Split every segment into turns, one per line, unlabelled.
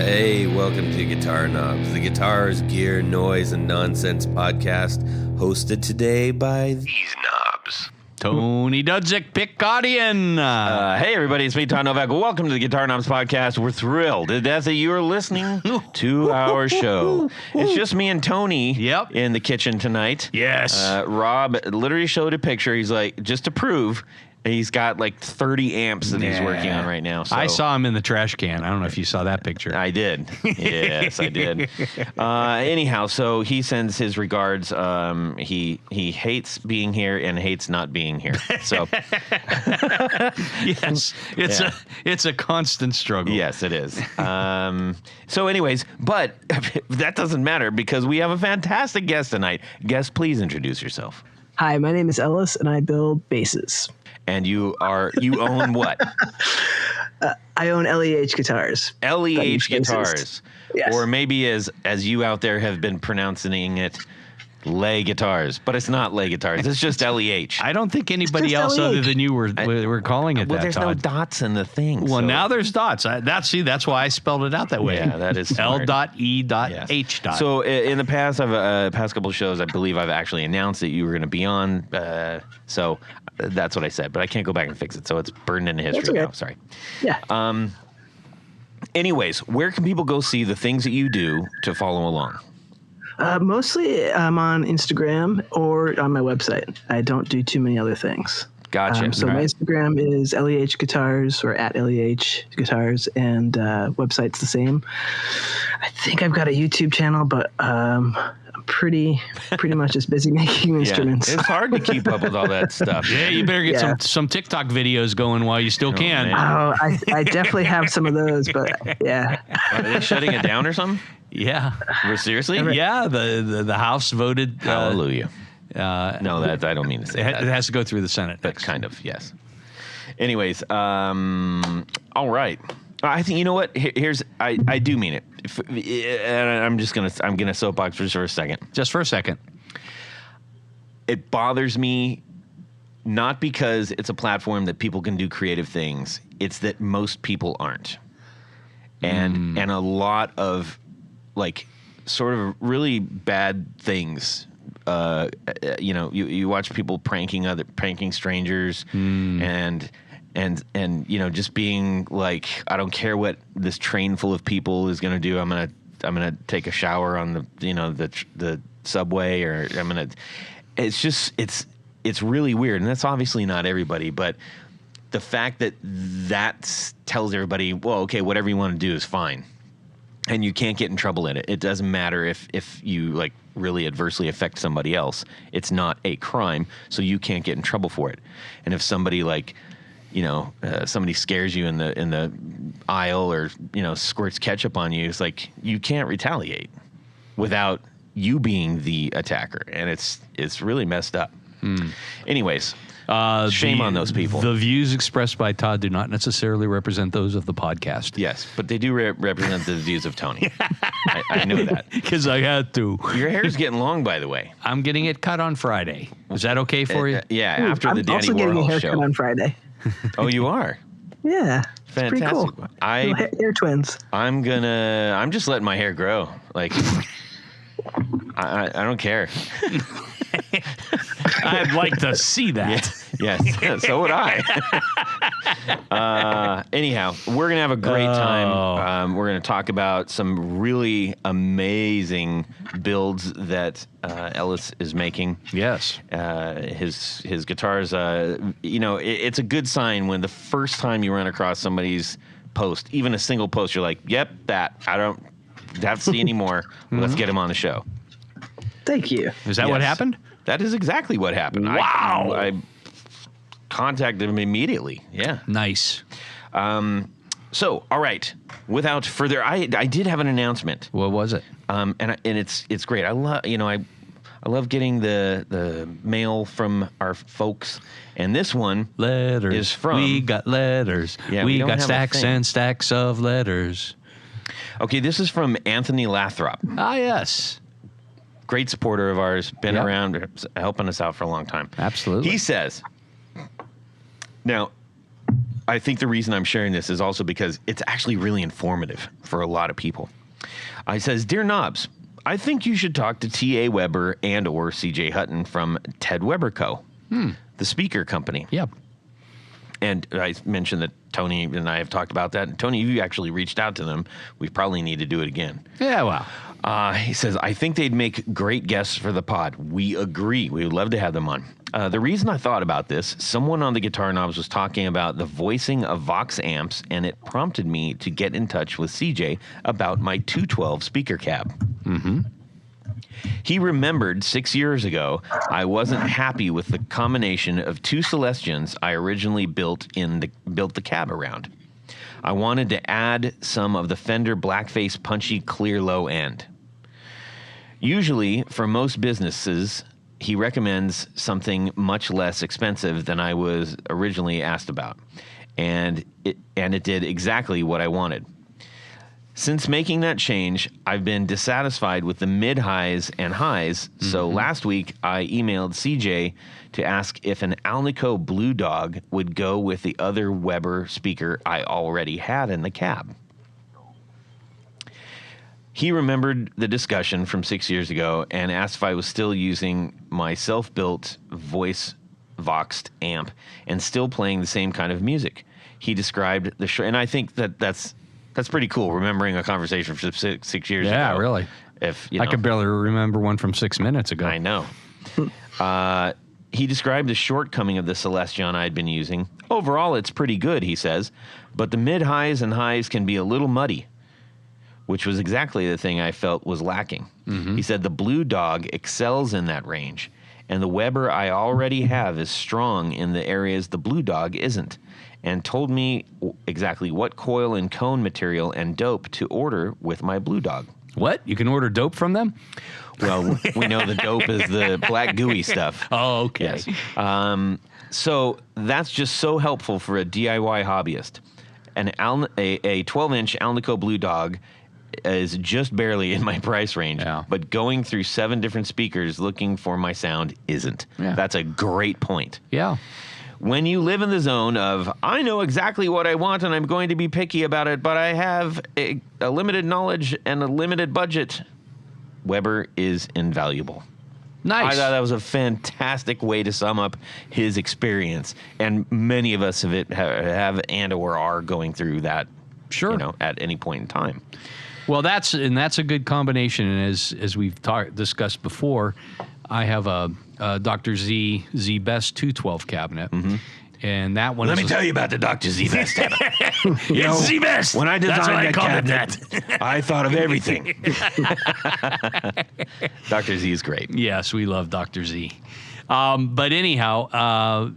Hey, welcome to Guitar Knobs, the guitars, gear, noise, and nonsense podcast, hosted today by these knobs.
Tony Dudzik, Picaudian.
Hey, everybody, it's me, Todd Novak. Welcome to the Guitar Knobs podcast. We're thrilled that you are listening to our show. It's just me and Tony in the kitchen tonight.
Yes.
Rob literally showed a picture. He's like, just to prove, he's got like 30 amps that he's working on right now. So.
I saw him in the trash can. I don't know if you saw that picture.
I did. Yes, I did. Anyhow, so he sends his regards. He hates being here and hates not being here. So
yes, it's a constant struggle.
Yes, it is. So anyways, but that doesn't matter because we have a fantastic guest tonight. Guest, please introduce yourself.
Hi, my name is Ellis, and I build basses.
And you own what?
I own L.E.H Guitars.
L.E.H Guitars.
Yes.
Or maybe as you out there have been pronouncing it, L.E.H Guitars. But it's not L.E.H Guitars. It's just L.E.H.
I don't think anybody else other than you were calling it that,
Well, there's
Todd.
no dots in the thing.
Well,
so.
now there's dots. That's why I spelled it out that way.
Yeah, that is smart.
L.E.H.
So in the past, past couple of shows, I believe I've actually announced that you were going to be on. So that's what I said, but I can't go back and fix it. So it's burned into history now. Sorry.
Yeah.
Anyways, where can people go see the things that you do to follow along?
Mostly I'm on Instagram or on my website. I don't do too many other things.
Gotcha.
So my Instagram is L.E.H Guitars or at L.E.H Guitars, and website's the same. I think I've got a YouTube channel, but I'm pretty much just busy making instruments.
It's hard to keep up with all that stuff.
Yeah, you better get some TikTok videos going while you still can.
Oh, I definitely have some of those, but yeah.
Are they shutting it down or something?
Yeah.
Seriously?
Yeah, the House voted.
Hallelujah. No, I don't mean to say that.
It has to go through the Senate.
But kind of, yes. Anyways, all right. I think, you know what? I do mean it. And I'm gonna soapbox just for a second.
Just for a second.
It bothers me not because it's a platform that people can do creative things. It's that most people aren't. And a lot of like sort of really bad things. You watch people pranking strangers and just being like, I don't care what this train full of people is going to do. I'm going to take a shower on the subway, or it's really weird. And that's obviously not everybody, but the fact that tells everybody, well, okay, whatever you want to do is fine. And you can't get in trouble in it. It doesn't matter if you like really adversely affect somebody else. It's not a crime, so you can't get in trouble for it. And if somebody somebody scares you in the aisle or squirts ketchup on you, it's like you can't retaliate without you being the attacker, and it's really messed up. Anyways. Shame on those people.
The views expressed by Todd do not necessarily represent those of the podcast.
Yes, but they do represent the views of Tony. I know that.
Because I had to.
Your hair's getting long, by the way.
I'm getting it cut on Friday. Is that okay for you?
Yeah, after the Danny Warhol show.
I'm also getting a haircut on Friday.
Oh, you are?
Yeah.
Fantastic.
It's pretty cool. Hair twins.
I'm just letting my hair grow. Like, I don't care.
I'd like to see that.
Yes, so would I. Anyhow, we're going to have a great time. We're going to talk about some really amazing builds that Ellis is making.
Yes.
His guitars, it's a good sign when the first time you run across somebody's post, even a single post, you're like, yep, I don't have to see anymore. Let's get him on the show.
Thank you.
Is that what happened?
That is exactly what happened.
Wow.
I contacted him immediately. Yeah.
Nice.
So, all right. Without further, I did have an announcement.
What was it?
And it's great. I love getting the mail from our folks, and this one is from.
We got letters.
Yeah,
we got stacks and stacks of letters.
Okay, this is from Anthony Lathrop.
Ah, yes.
Great supporter of ours, been around, helping us out for a long time.
Absolutely.
He says, now, I think the reason I'm sharing this is also because it's actually really informative for a lot of people. He says, Dear Knobs, I think you should talk to T.A. Weber and or C.J. Hutton from Ted Weber Co., the speaker company.
Yep.
And I mentioned that Tony and I have talked about that. And Tony, you actually reached out to them. We probably need to do it again.
Yeah, well.
He says, I think they'd make great guests for the pod. We agree. We would love to have them on. The reason I thought about this, someone on the Guitar Knobs was talking about the voicing of Vox amps, and it prompted me to get in touch with CJ about my 212 speaker cab.
Mm-hmm.
He remembered 6 years ago, I wasn't happy with the combination of two Celestions I originally built the cab around. I wanted to add some of the Fender Blackface punchy clear low end. Usually, for most businesses, he recommends something much less expensive than I was originally asked about, and it did exactly what I wanted. Since making that change, I've been dissatisfied with the mid-highs and highs, so last week I emailed CJ to ask if an Alnico Blue Dog would go with the other Weber speaker I already had in the cab. He remembered the discussion from 6 years ago and asked if I was still using my self-built voice voxed amp and still playing the same kind of music. He described the and I think that's pretty cool, remembering a conversation from six years ago.
Yeah, really.
If
I could barely remember one from 6 minutes ago.
I know. He described the shortcoming of the Celestion I'd been using. Overall, it's pretty good, he says, but the mid-highs and highs can be a little muddy, which was exactly the thing I felt was lacking. He said the Blue Dog excels in that range, and the Weber I already have is strong in the areas the Blue Dog isn't, and told me exactly what coil and cone material and dope to order with my Blue Dog.
What? You can order dope from them?
Well, we know the dope is the black gooey stuff.
Oh, okay.
Yes. So that's just so helpful for a DIY hobbyist. A 12-inch Alnico Blue Dog is just barely in my price range, but going through 7 different speakers looking for my sound isn't.
Yeah.
That's a great point.
Yeah.
When you live in the zone of, I know exactly what I want and I'm going to be picky about it, but I have a limited knowledge and a limited budget, Weber is invaluable.
Nice.
I thought that was a fantastic way to sum up his experience. And many of us have and or are going through that,
Sure.
At any point in time.
Well, that's a good combination. And as we've discussed before, I have a Dr. Z Best 212 cabinet. And that one
Let me tell you about the Dr. Z Best cabinet.
It's Z Best.
When I designed that cabinet,
that.
I thought of everything. Dr. Z is great.
Yes, we love Dr. Z. But anyhow,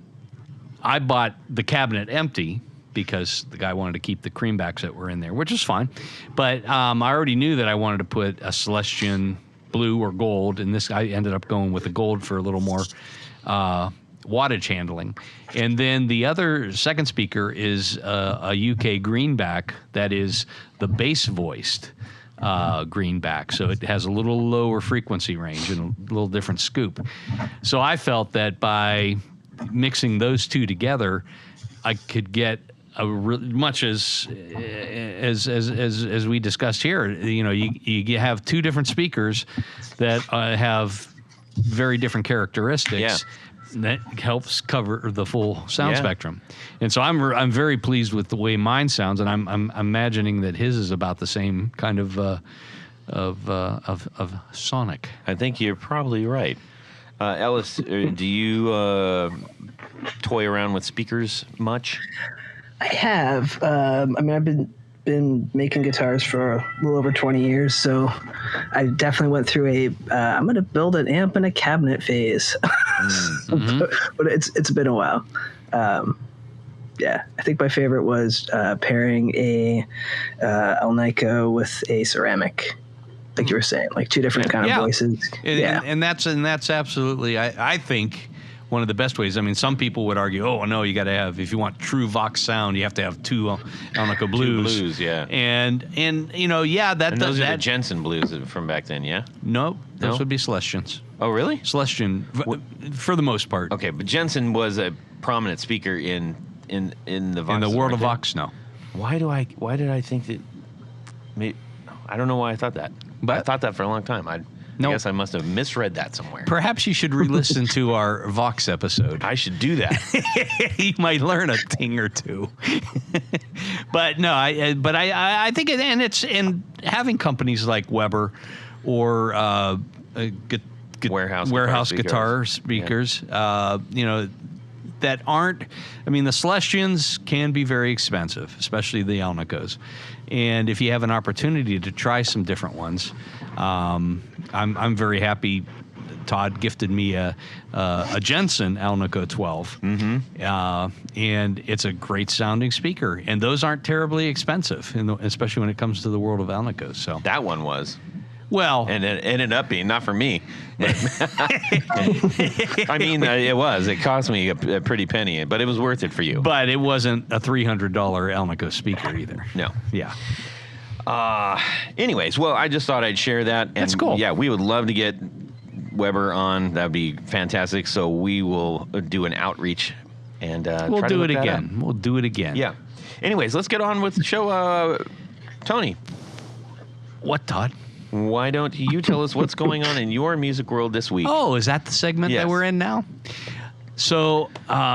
I bought the cabinet empty because the guy wanted to keep the creambacks that were in there, which is fine. But I already knew that I wanted to put a Celestion blue or gold, and I ended up going with the gold for a little more wattage handling. And then the other second speaker is a UK greenback that is the bass voiced greenback. So it has a little lower frequency range and a little different scoop. So I felt that by mixing those two together, I could get much as we discussed here. You have two different speakers that have very different characteristics.
Yeah.
That helps cover the full sound spectrum. And so I'm very pleased with the way mine sounds, and I'm imagining that his is about the same kind of sonic.
I think you're probably right. Ellis, do you toy around with speakers much?
I have. I've been making guitars for a little over 20 years, so I definitely went through I'm going to build an amp and a cabinet phase. but it's been a while. I think my favorite was pairing a Alnico with a ceramic, like you were saying, like two different kind of voices.
And that's absolutely, I think, one of the best ways. I mean, some people would argue, oh, no, you got to have, if you want true Vox sound, you have to have two Alnico blues.
Two blues, yeah.
And
those are the Jensen blues from back then, yeah?
No, those would be Celestions.
Oh, really?
Celestion, for the most part.
Okay, but Jensen was a prominent speaker in in the Vox.
In the world of
aren't
Vox, no.
they? Why did I think that? I don't know why I thought that.
But-
I thought that for a long time. I guess I must have misread that somewhere.
Perhaps you should re-listen to our Vox episode.
I should do that.
You might learn a thing or two. But no, I think and having companies like Weber or
Warehouse
guitar speakers, that aren't. I mean, the Celestians can be very expensive, especially the Alnicos. And if you have an opportunity to try some different ones, I'm very happy. Todd gifted me a Jensen Alnico 12, and it's a great sounding speaker. And those aren't terribly expensive, especially when it comes to the world of Alnicos. So
That one was.
well,
And it ended up being, not for me. But I mean, it was. It cost me a pretty penny, but it was worth it for you.
but it wasn't a $300 Alnico speaker either.
No.
Yeah.
Anyways, well, I just thought I'd share that. And
That's cool.
Yeah, we would love to get Weber on. That would be fantastic. So we will do an outreach and
We'll
try to
do
look
it
that
again.
up.
We'll do it again.
Yeah. Anyways, let's get on with the show. Tony,
What, Todd?
why don't you tell us what's going on in your music world this week?
Oh, is that the segment
Yes.
that we're in now? So,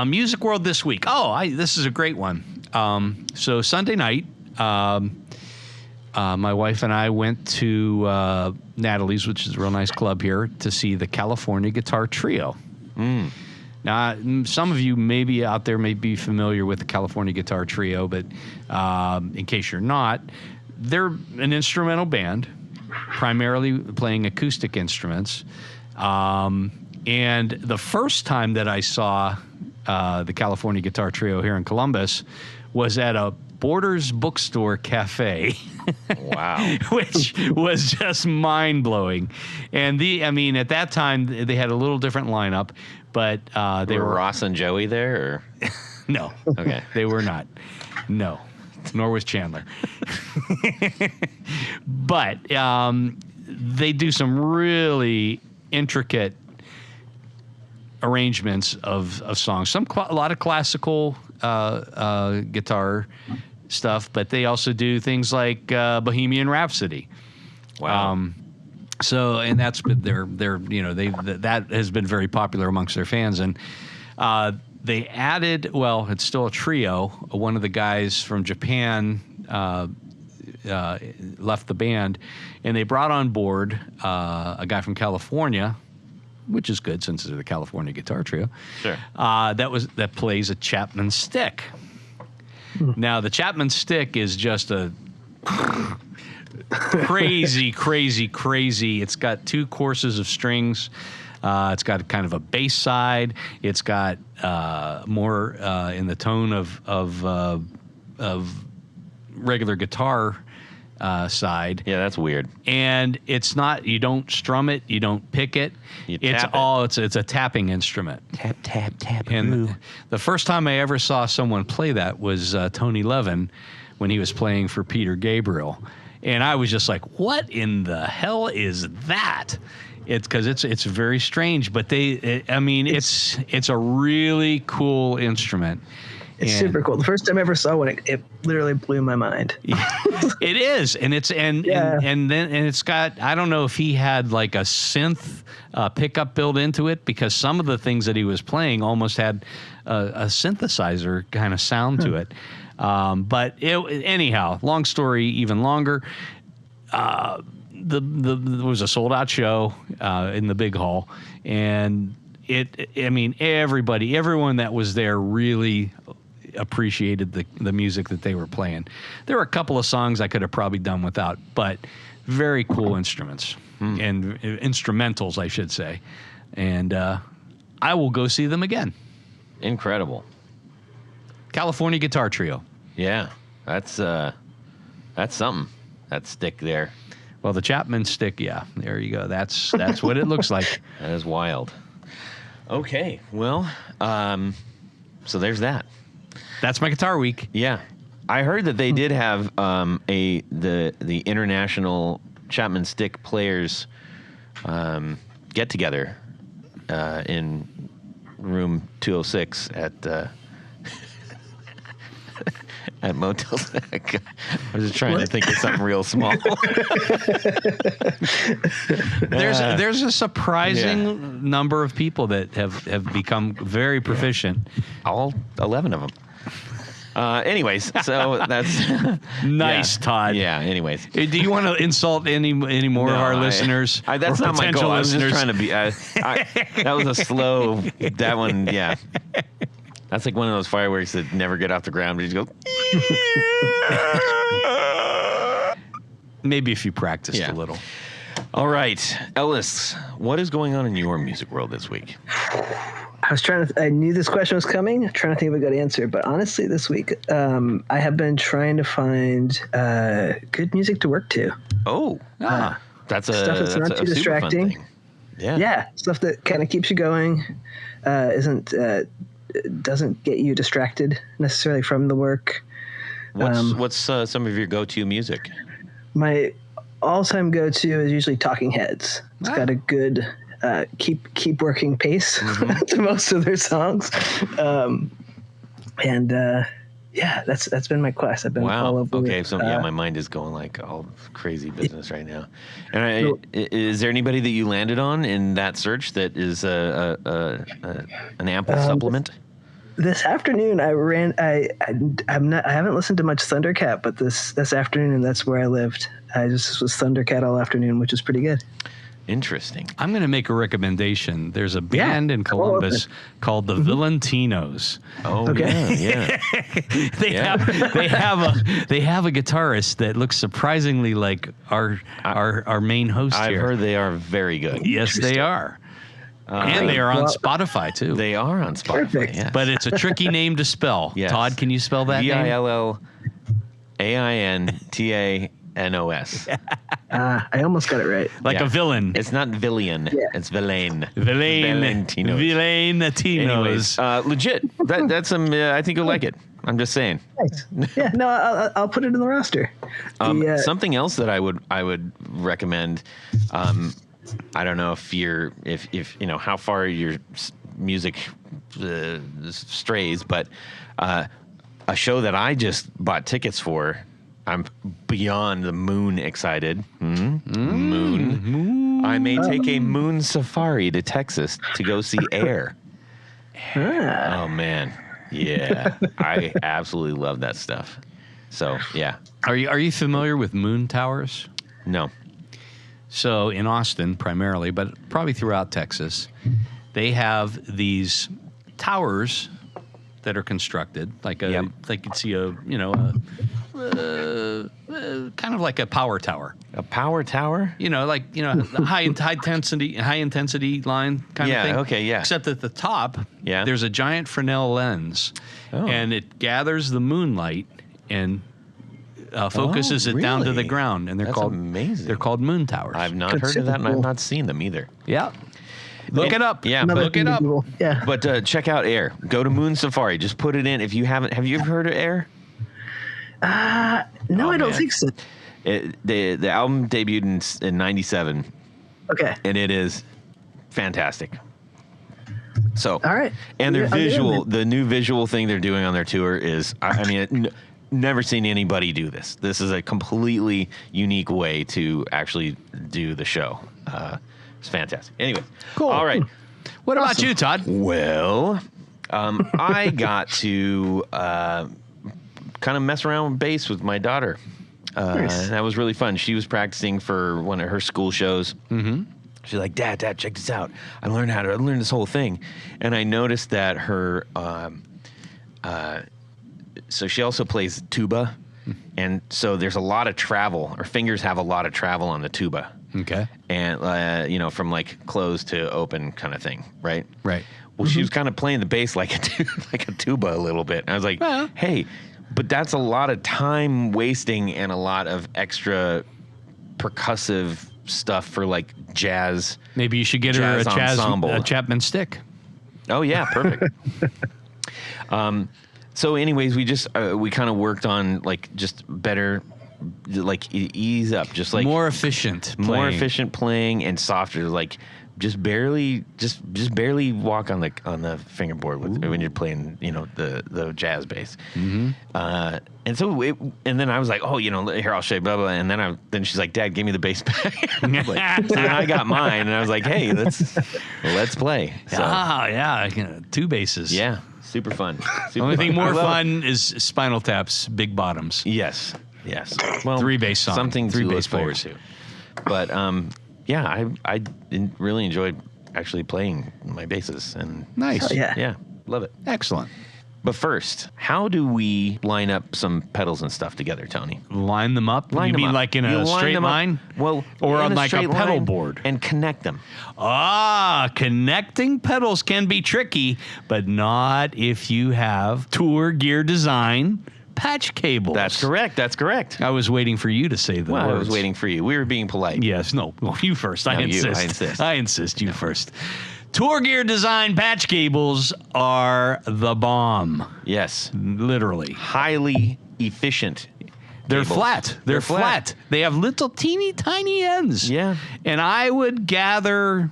Music World this week. This is a great one. So Sunday night, my wife and I went to Natalie's, which is a real nice club here, to see the California Guitar Trio. Now, some of you maybe out there may be familiar with the California Guitar Trio, but in case you're not, they're an instrumental band, primarily playing acoustic instruments. And the first time that I saw the California Guitar Trio here in Columbus was at a Borders Bookstore Cafe.
Wow.
Which was just mind-blowing. And at that time, they had a little different lineup, but they were...
Ross and Joey there? Or?
No.
Okay.
They were not. No. Nor was Chandler. But they do some really intricate arrangements of songs. A lot of classical guitar stuff, but they also do things like Bohemian Rhapsody.
Wow.
So, and that's been that has been very popular amongst their fans, and they added. Well, it's still a trio. One of the guys from Japan left the band, and they brought on board a guy from California, which is good since they're the California Guitar Trio.
Sure.
That plays a Chapman stick. Now, the Chapman stick is just a crazy. It's got two courses of strings. It's got kind of a bass side. It's got more in the tone of regular guitar side.
Yeah, that's weird.
And it's not. You don't strum it. You don't pick it. It's a tapping instrument.
Tap, tap, tap.
And the first time I ever saw someone play that was Tony Levin when he was playing for Peter Gabriel. And I was just like, what in the hell is that? It's because it's very strange, but it's a really cool instrument.
It's super cool. The first time I ever saw one, it literally blew my mind.
It is, and it's got. I don't know if he had like a synth pickup built into it, because some of the things that he was playing almost had a synthesizer kind of sound to it. But anyhow, long story even longer. There was a sold out show in the big hall, and everyone that was there really appreciated the music that they were playing. There were a couple of songs I could have probably done without, but very cool instruments and instrumentals, I should say. And I will go see them again.
Incredible.
California Guitar Trio.
Yeah, that's something. That stick there.
Well, the Chapman stick, yeah, there you go. That's what it looks like.
That is wild. Okay, well, so there's that.
That's my guitar week.
Yeah, I heard that they did have the international Chapman stick players get together in room 206 at at motels. I was just trying to think of something real small.
There's a surprising number of people that have become very proficient.
All 11 of them. Anyways, so that's
nice, Todd.
Yeah. Anyways,
do you want to insult any more of our listeners?
That's not my goal. I was just trying to be. That was a slow. That one, yeah. That's like one of those fireworks that never get off the ground. But you just go.
Maybe if you practiced a little.
All right, Ellis, what is going on in your music world this week?
I knew this question was coming. I'm trying to think of a good answer, but honestly, this week, I have been trying to find good music to work to.
Oh, that's
stuff that's not too distracting.
Fun thing. Yeah,
stuff that kind of keeps you going, doesn't get you distracted necessarily from the work.
What's some of your go-to music?
My all-time go-to is usually Talking Heads. It's got a good keep working pace to most of their songs, that's been my quest. I've been all over.
Okay, so my mind is going like all crazy business right now. And is there anybody that you landed on in that search that is an ample supplement?
This afternoon, I haven't listened to much Thundercat, but this afternoon, and that's where I lived. I just was Thundercat all afternoon, which is pretty good.
Interesting.
I'm going to make a recommendation. There's a band in Columbus called the Valentinos.
Oh, yeah.
They have a guitarist that looks surprisingly like our main host
I've
here.
heard they are very good.
Yes, they are. And they are on Spotify, too.
They are on Spotify,
perfect.
Yes.
But it's a tricky name to spell.
Yes.
Todd, can you spell that name?
VILLAINTANOS.
I almost got it right.
Like a villain.
It's not Villian.
Yeah.
It's Villain.
Valentinos.
Anyways, legit. That's some. I think you'll like it. I'm just saying.
Nice. Yeah, no, I'll put it in the roster.
Something else that I would recommend. I don't know if you know how far your music strays, but a show that I just bought tickets for. I'm beyond the moon excited. Moon. I may take a moon safari to Texas to go see Air. Oh, man. Yeah. I absolutely love that stuff. So, yeah.
Are you familiar with moon towers?
No.
So in Austin primarily, but probably throughout Texas, they have these towers that are constructed like you'd see kind of like a power tower.
A power tower?
High intensity line kind of thing.
Okay, yeah.
Except at the top, there's a giant Fresnel lens, and it gathers the moonlight and focuses it down to the ground, and
That's amazing.
They're called moon towers.
I've not heard of that, and I've not seen them either.
Yeah. Look it up.
Yeah,
look it up.
Yeah.
But check out Air. Go to Moon Safari. Just put it in. If you haven't, have you ever heard of Air?
No, I don't think so.
The album debuted in '97.
Okay.
And it is fantastic. So,
all right.
And their the new visual thing they're doing on their tour is, never seen anybody do this. This is a completely unique way to actually do the show. It's fantastic. Anyway,
cool.
All right.
What about you, Todd?
Well, I got to kind of mess around with bass with my daughter.
Nice.
And that was really fun. She was practicing for one of her school shows.
Mm-hmm.
She's like, Dad, check this out. I learned this whole thing. And I noticed that her, so she also plays tuba. And so there's a lot of travel. Her fingers have a lot of travel on the tuba.
Okay.
And, from like closed to open kind of thing, right?
Right.
Well, she was kind of playing the bass like a tuba a little bit. And I was like, hey, but that's a lot of time wasting and a lot of extra percussive stuff for like jazz.
Maybe you should get her a Chapman stick.
Oh yeah, perfect. So anyways, we kind of worked on like just better like ease up, just like
more efficient
playing and softer, like just barely walk on the fingerboard when you're playing, the jazz bass.
Mm-hmm.
And so and then I was like, oh, here, I'll show you, blah blah. And then she's like, Dad, give me the bass back. So then I got mine, and I was like, hey, let's play. So,
yeah, 2 basses.
yeah, super fun. Super
Only thing
fun.
more fun is Spinal Tap's Big Bottoms.
Yes. Well,
3 bass songs.
Something
3
to
bass
look forward
players.
to. But yeah, I really enjoyed actually playing my basses, and
Nice.
Oh, yeah.
yeah, love it.
Excellent.
But first, how do we line up some pedals and stuff together, Tony?
Line them up?
Line
you
them
mean
up.
like in
You
a
line
straight
them up.
line?
Well,
or
in
on like a
straight
pedal
line
board.
and connect them.
Connecting pedals can be tricky, but not if you have Tour Gear Design patch cables.
That's correct.
I was waiting for you to say the
Well,
words.
I was waiting for you. We were being polite.
Yes, no. Well, you first. I
No, you.
insist.
I insist.
You first. Tour Gear Design patch cables are the bomb.
Yes.
Literally.
Highly efficient.
They're
cables.
flat. They're flat. They have little teeny tiny ends.
Yeah.
And I would gather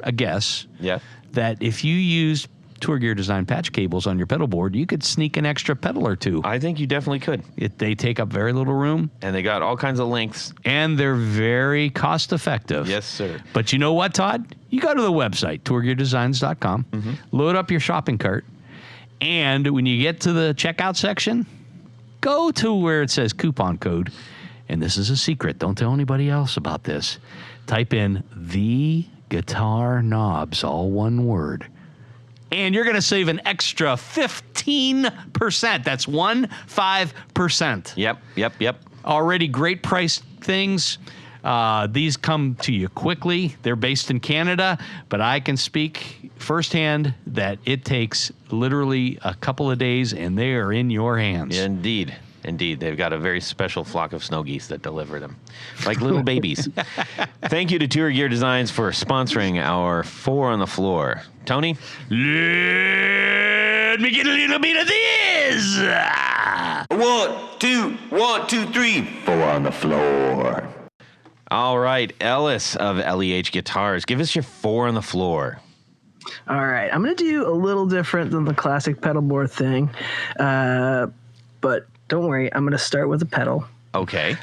a guess
Yeah.
that if you used Tour Gear Design patch cables on your pedal board, you could sneak an extra pedal or two.
I think you definitely could.
They take up very little room,
And they got all kinds of lengths.
and they're very cost effective.
Yes, sir.
But you know what, Todd? You go to the website, tourgeardesigns.com, load up your shopping cart, and when you get to the checkout section, go to where it says coupon code, and this is a secret. Don't tell anybody else about this. Type in the guitar knobs, all one word. And you're going to save an extra 15%. That's 15%.
Yep.
Already great priced things. These come to you quickly. They're based in Canada, but I can speak firsthand that it takes literally a couple of days and they are in your hands.
Indeed. They've got a very special flock of snow geese that deliver them, like little babies. Thank you to Tour Gear Designs for sponsoring our 4 on the floor. Tony?
Let me get a little bit of this.
1, 2, 3. 4 on the floor.
All right, Ellis of L.E.H Guitars, give us your 4 on the floor.
All right, I'm going to do a little different than the classic pedal board thing, but don't worry, I'm going to start with a pedal.
Okay.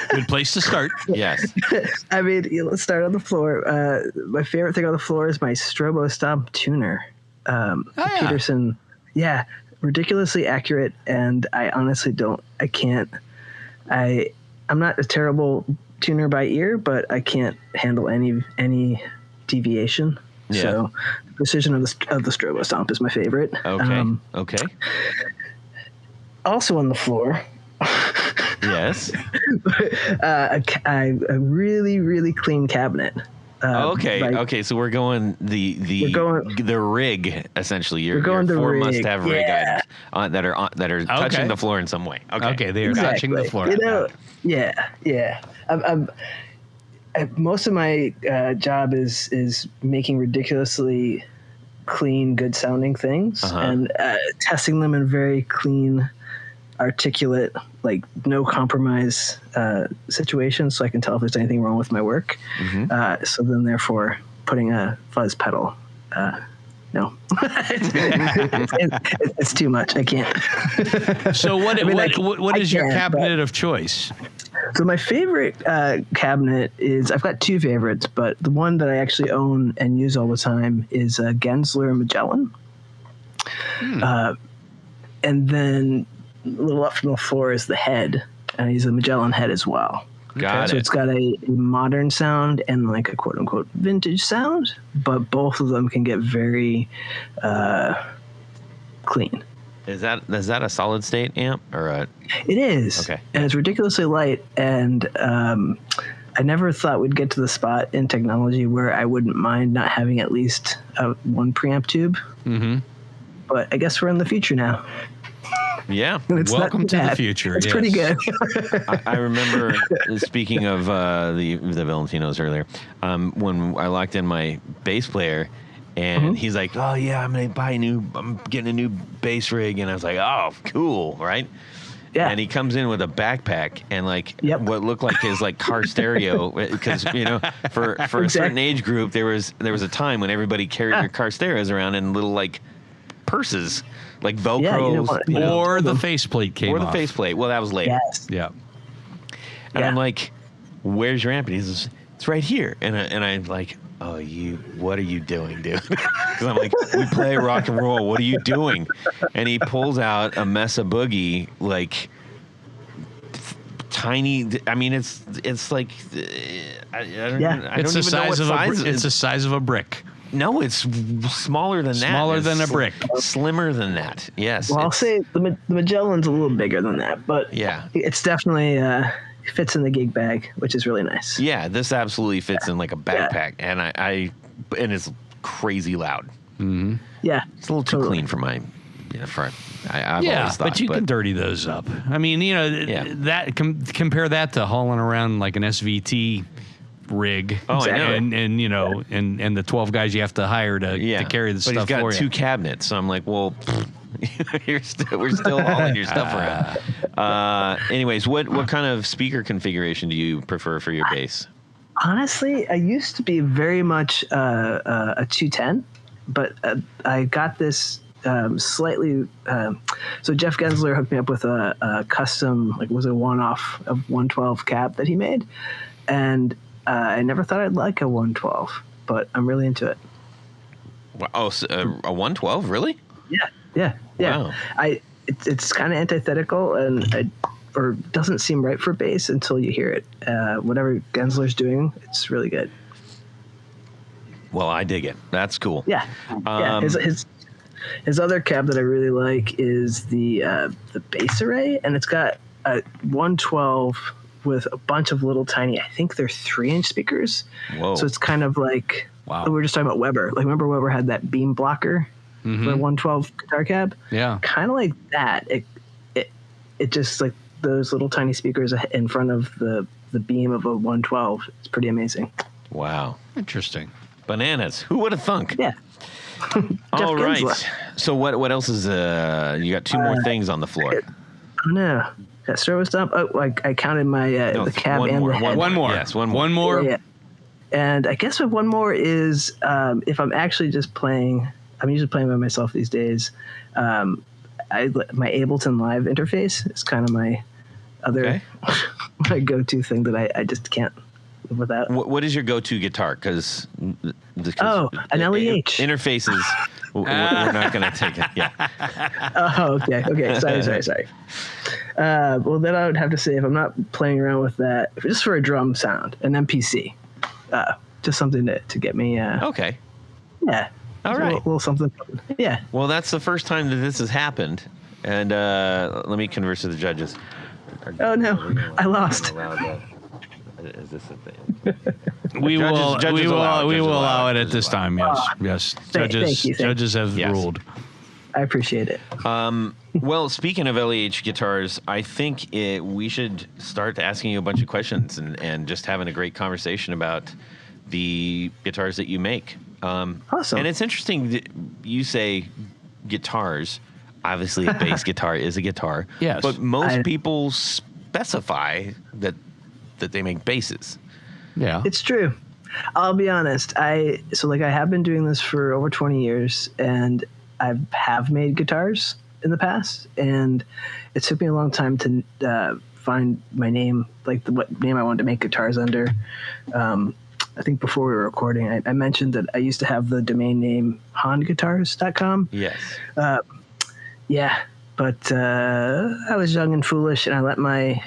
Good place to start.
Yes.
I mean, let's start on the floor. My favorite thing on the floor is my Strobo Stomp tuner.
yeah.
Peterson. Yeah, ridiculously accurate, and I honestly I'm not a terrible tuner by ear, but I can't handle any deviation.
Yeah.
So the precision of the Strobo Stomp is my favorite.
Okay. Okay.
Also on the floor,
Yes.
a really, really clean cabinet.
Okay. So we're going the rig essentially. Your 4
rig.
must-have rig
Yeah.
items that are touching the floor in some way.
Okay, they are touching the floor.
Yeah. Most of my job is making ridiculously clean, good sounding things and testing them in very clean, articulate, like no compromise situations, so I can tell if there's anything wrong with my work. So then, therefore, putting a fuzz pedal. No, it's too much. I can't.
So what is your cabinet of choice?
So my favorite cabinet is, I've got 2 favorites, but the one that I actually own and use all the time is a Gensler Magellan. And then a little up from the floor is the head, and I use a Magellan head as well.
Got
So
it.
it's got a modern sound and like a quote unquote vintage sound, but both of them can get very clean.
Is that a solid state amp or a?
It is.
Okay.
And it's ridiculously light, and I never thought we'd get to the spot in technology where I wouldn't mind not having at least one preamp tube.
Mm-hmm.
But I guess we're in the future now.
Yeah.
And it's
Welcome
not
to the
bad.
future.
It's
yes.
pretty good.
I remember speaking of the Valentinos earlier, when I locked in my bass player, and he's like, "Oh yeah, I'm getting a new bass rig," and I was like, "Oh, cool, right?"
Yeah.
And he comes in with a backpack and like
Yep.
what looked like his like car stereo, because for a certain age group there was a time when everybody carried their car stereos around in little like purses, like Velcros,
or the faceplate came
or the
off.
faceplate. Well, that was later.
Yes.
Yeah.
And
Yeah.
I'm like, "Where's your amp?" And he says, "It's right here." And I'm like, "Oh, what are you doing, dude?" Because I'm like, "We play rock and roll. What are you doing?" And he pulls out a Mesa Boogie, like tiny. I mean, it's like I don't
It's the
even know what
size of
size.
it's the size of a brick.
No, it's smaller than that.
Smaller than a
It's
brick.
Slimmer than that. Yes.
Well, I'll
it's-
say the Magellan's a little bigger than that, but
Yeah.
it's definitely fits in the gig bag, which is really nice.
Yeah, this absolutely fits in like a backpack, and and it's crazy loud.
Yeah.
It's a little too
Totally.
clean for my, I've
Yeah,
always thought,
but you can dirty those up. I mean,
Yeah.
that compare that to hauling around like an SVT rig.
Oh, I know.
And the 12 guys you have to hire to carry the
but
stuff
he's got
for
two
you.
cabinets, so I'm like, well, we're still hauling your stuff around. Anyways, what kind of speaker configuration do you prefer for your bass?
Honestly, I used to be very much a 210, but I got this slightly. So Jeff Gensler hooked me up with a custom, like it was a one-off of 112 cab that he made, and I never thought I'd like a 112, but I'm really into it.
Oh, so, a 112, really?
Yeah.
Wow.
It's kind of antithetical and or doesn't seem right for bass until you hear it. Whatever Gensler's doing, it's really good.
Well, I dig it. That's cool.
Yeah. His other cab that I really like is the bass array, and it's got a 112 with a bunch of little tiny, I think they're 3-inch speakers.
Whoa.
So it's kind of like,
Wow.
we were just talking about Weber. Like, remember Weber had that beam blocker for a 112 guitar cab?
Yeah.
Kind of like that. It just like those little tiny speakers in front of the beam of a 112. It's pretty amazing.
Wow.
Interesting.
Bananas. Who would have thunk?
Yeah.
All right.
Gensler.
So what else is you got two more things on the floor.
Oh no. That start was done. Oh, I counted my the cab
one
and
more,
the head.
One more.
Yes, one more.
One more.
Yeah. And I guess what one more is if I'm actually just playing. I'm usually playing by myself these days. My Ableton Live interface is kind of my other my go-to thing that I just can't live without.
What is your go-to guitar? Because
an L.E.H.
interfaces. We're not going to take it. Yeah.
Oh, okay. Sorry. Well, then I would have to say if I'm not playing around with that, just for a drum sound, an MPC, just something to get me.
Okay.
Yeah.
All
Just
right.
A little something. Yeah.
Well, that's the first time that this has happened, and let me converse with the judges.
Oh no, I lost.
Is this a thing?
We will
allow
allow
it.
it at this time. Yes.
Thank you.
Judges have
Yes.
ruled.
I appreciate it.
Well, speaking of L.E.H Guitars, I think we should start asking you a bunch of questions and just having a great conversation about the guitars that you make.
Awesome.
And it's interesting that you say guitars. Obviously, a bass guitar is a guitar.
Yes.
But most people specify that they make basses.
Yeah.
It's true. I'll be honest. I have been doing this for over 20 years, and I have made guitars in the past, and it took me a long time to find my name, like what name I wanted to make guitars under. I think before we were recording, I mentioned that I used to have the domain name HahnGuitars.com.
Yes.
Yeah, but I was young and foolish, and I let my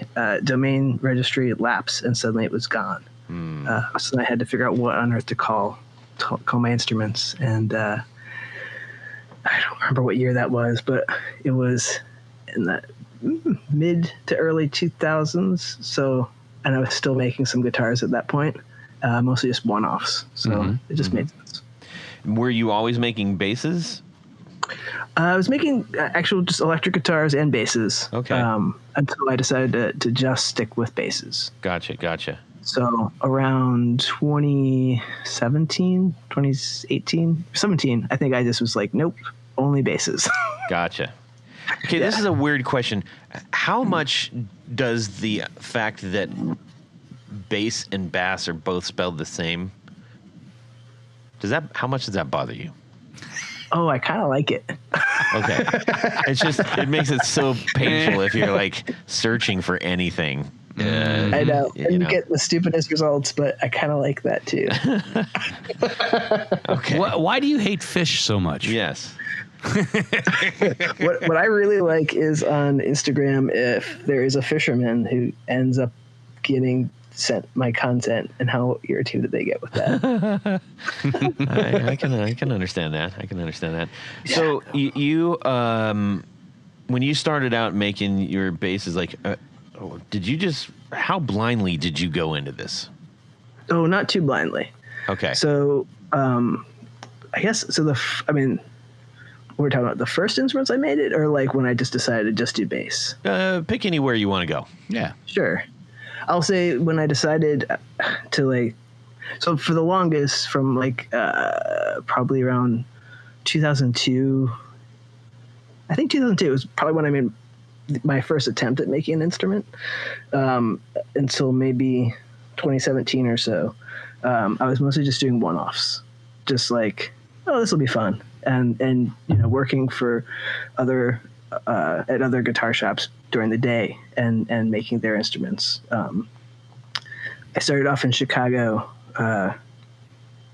domain registry lapse, and suddenly it was gone. So I had to figure out what on earth to call my instruments, and I don't remember what year that was, but it was in the mid to early 2000s. So, and I was still making some guitars at that point, mostly just one-offs. So it just made sense.
Were you always making basses?
I was making actual just electric guitars and basses.
Okay.
Until I decided to just stick with basses.
Gotcha.
So around 2017, 2018, 17, I think I just was like, nope, only basses.
Gotcha. Okay, this is a weird question. How much does the fact that bass and bass are both spelled the same, how much does that bother you?
Oh, I kind of like it.
Okay. It's just, it makes it so painful if you're like searching for anything.
I know. And you get the stupidest results, but I kind of like that too.
Okay.
Why do you hate fish so much?
Yes.
What I really like is on Instagram, if there is a fisherman who ends up getting sent my content, and how irritated they get with that.
I can understand that. I can understand that. Yeah. So you when you started out making your basses, like, how blindly did you go into this?
Oh, not too blindly.
Okay.
So, I guess, we're talking about the first instruments I made it, or like when I just decided to just do bass?
Pick anywhere you want to go.
Yeah.
Sure. I'll say when I decided to so for the longest, from probably around 2002, I think 2002 was probably when I made my first attempt at making an instrument, until maybe 2017 or so. I was mostly just doing one-offs, just like, oh, this will be fun. And working for at other guitar shops during the day and making their instruments. I started off in Chicago,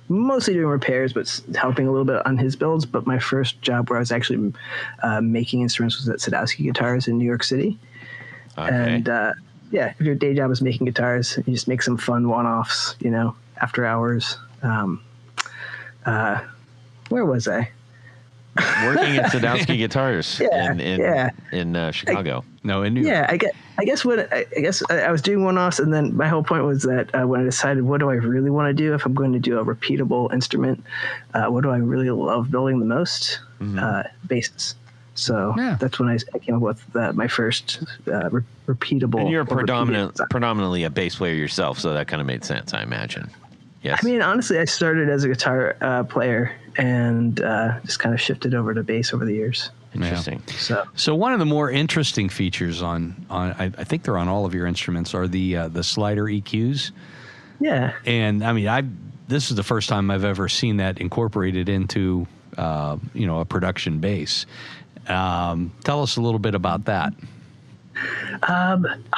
mostly doing repairs, but helping a little bit on his builds. But my first job where I was actually making instruments was at Sadowski Guitars in New York City. Okay. And if your day job is making guitars, you just make some fun one-offs, after hours. Where was I?
Working at Sadowski Guitars in Chicago.
In New York.
Yeah, I guess I was doing one-offs, and then my whole point was that when I decided what do I really want to do if I'm going to do a repeatable instrument, what do I really love building the most? Basses. So that's when I came up with my first repeatable.
And you're predominantly a bass player yourself, so that kind of made sense, I imagine. Yes.
I mean, honestly, I started as a guitar player and just kind of shifted over to bass over the years.
Interesting.
Yeah. So one of the more interesting features on I think they're on all of your instruments are the slider EQs.
Yeah.
And I mean, this is the first time I've ever seen that incorporated into a production bass. Tell us a little bit about that.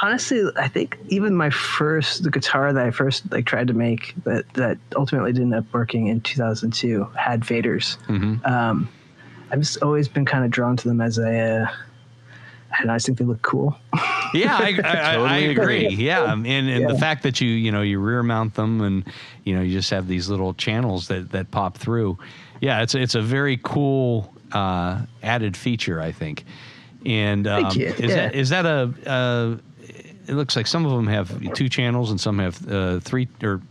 Honestly, I think even the guitar that I first tried to make that ultimately didn't end up working in 2002 had faders. Mm-hmm. I've just always been kind of drawn to them as I just think they look cool.
Yeah, I agree. Yeah, and the fact that you rear mount them and you just have these little channels that pop through. Yeah, it's a very cool added feature, I think. And is that it looks like some of them have 2 channels and some have 3 or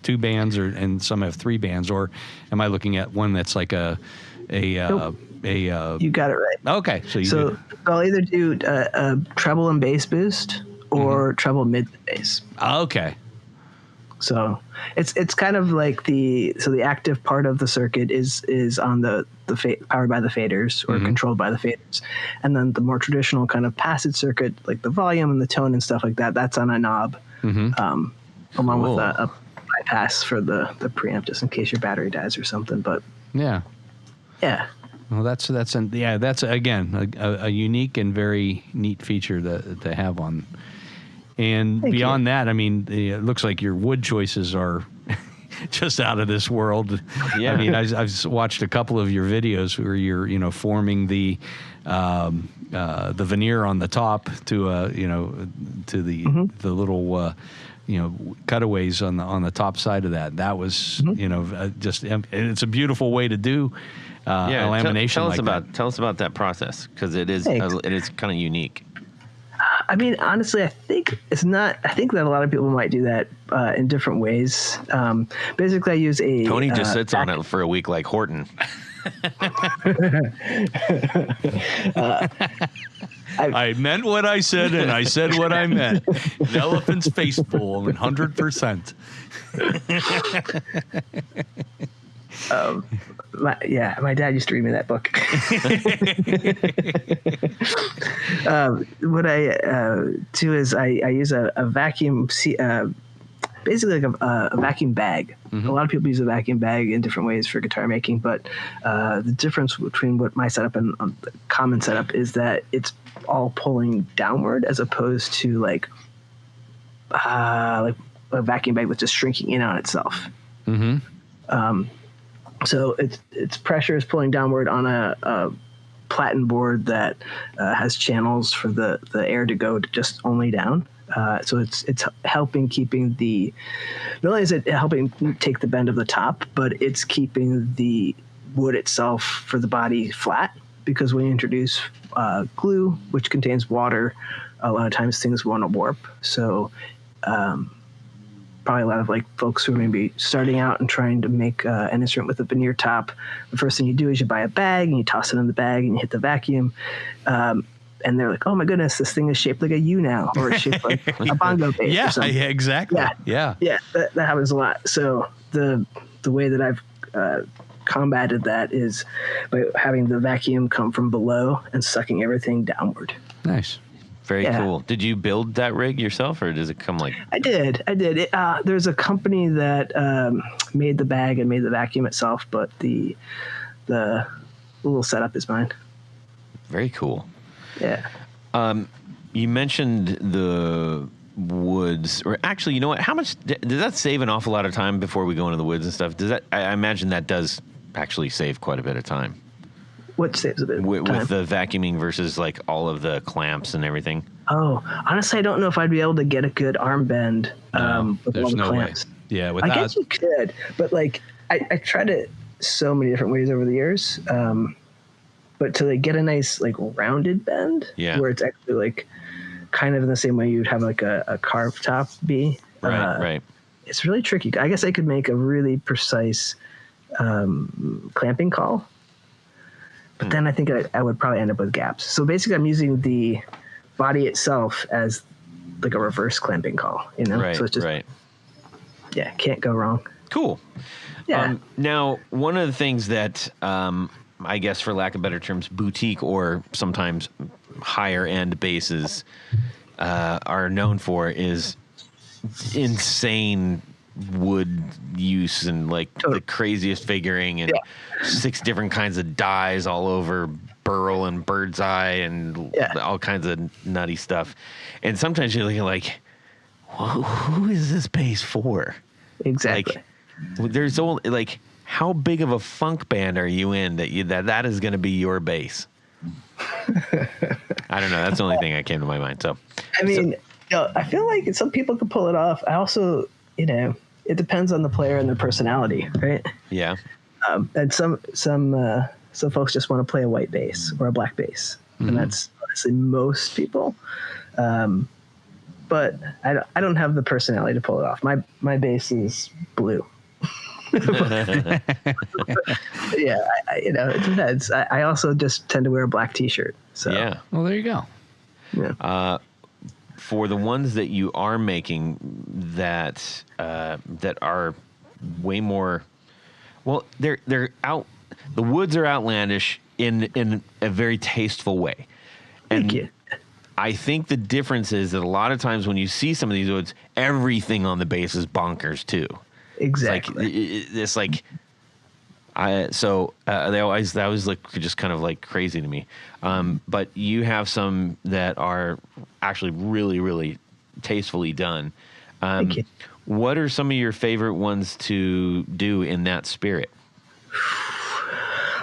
2 bands, and some have 3 bands, or am I looking at one that's like
nope. You got it right.
Okay, so
I'll either do a treble and bass boost or treble mid bass.
Okay.
So it's kind of like the active part of the circuit is on the powered by the faders or controlled by the faders, and then the more traditional kind of passive circuit, like the volume and the tone and stuff like that, that's on a knob, along with a bypass for the preamp, just in case your battery dies or something. But yeah.
Well, that's again a unique and very neat feature to have on. And beyond that, I mean, it looks like your wood choices are just out of this world. Yeah. I mean, I've watched a couple of your videos where you're forming the veneer on the top to the little cutaways on the top side of that. That was just it's a beautiful way to do lamination.
Tell us about that process, because it is kind of unique.
I mean, honestly, I think that a lot of people might do that in different ways. Basically, I use
Tony just sits on it for a week like Horton.
I meant what I said, and I said what I meant. An elephant's face full, 100%.
My dad used to read me that book. What I do is I use a vacuum, basically like a vacuum bag.
Mm-hmm.
A lot of people use a vacuum bag in different ways for guitar making, but the difference between what my setup and the common setup is that it's all pulling downward as opposed to like a vacuum bag that's just shrinking in on itself.
Mm-hmm.
So its pressure is pulling downward on a platen board that has channels for the air to go just only down. So it's helping keeping not only is it helping take the bend of the top, but it's keeping the wood itself for the body flat, because when you introduce glue, which contains water, a lot of times things want to warp. So probably a lot of like folks who are maybe starting out and trying to make an instrument with a veneer top, the first thing you do is you buy a bag and you toss it in the bag and you hit the vacuum. And they're like, oh my goodness, this thing is shaped like a U now, or it's shaped like a bongo bass.
Yeah,
or something.
yeah, exactly. Yeah.
That happens a lot. So the way that I've combated that is by having the vacuum come from below and sucking everything downward.
Nice.
Very cool. Did you build that rig yourself, or does it come like?
I did. There's a company that made the bag and made the vacuum itself, but the little setup is mine.
Very cool.
Yeah.
You mentioned the woods, or actually, you know what? How much does that save an awful lot of time before we go into the woods and stuff? Does that? I imagine that does actually save quite a bit of time.
What saves a bit of time?
With the vacuuming versus like all of the clamps and everything?
Oh, honestly, I don't know if I'd be able to get a good arm bend with all
there's
the
no
clamps.
way. Yeah,
I guess you could, but like I tried it so many different ways over the years. But to like get a nice like rounded bend, where it's actually like kind of in the same way you'd have like a carved top be.
Right.
It's really tricky. I guess I could make a really precise clamping call, but then I think I would probably end up with gaps. So basically, I'm using the body itself as like a reverse clamping call. You know,
right,
so it's just can't go wrong.
Cool.
Yeah.
Now, one of the things that I guess, for lack of better terms, boutique or sometimes higher end basses are known for is insane wood use and like the craziest figuring and 6 different kinds of dyes all over burl and bird's eye and all kinds of nutty stuff. And sometimes you're looking like, who is this bass for?
Exactly.
Like, there's only like, how big of a funk band are you in that is going to be your bass? I don't know. That's the only thing that came to my mind. So,
I mean, I feel like some people can pull it off. I also, it depends on the player and their personality, right?
Yeah.
And some folks just want to play a white bass or a black bass, and that's honestly most people. But I don't have the personality to pull it off. My bass is blue. Yeah, it depends. I also just tend to wear a black T-shirt. So
yeah.
Well, there you go.
Yeah. For the ones that you are making that are way more, well, they're out. The woods are outlandish in a very tasteful way. And
thank you.
I think the difference is that a lot of times when you see some of these woods, everything on the bass is bonkers too.
Exactly.
It's like, that always like just kind of like crazy to me. But you have some that are actually really, really tastefully done.
Thank you.
What are some of your favorite ones to do in that spirit?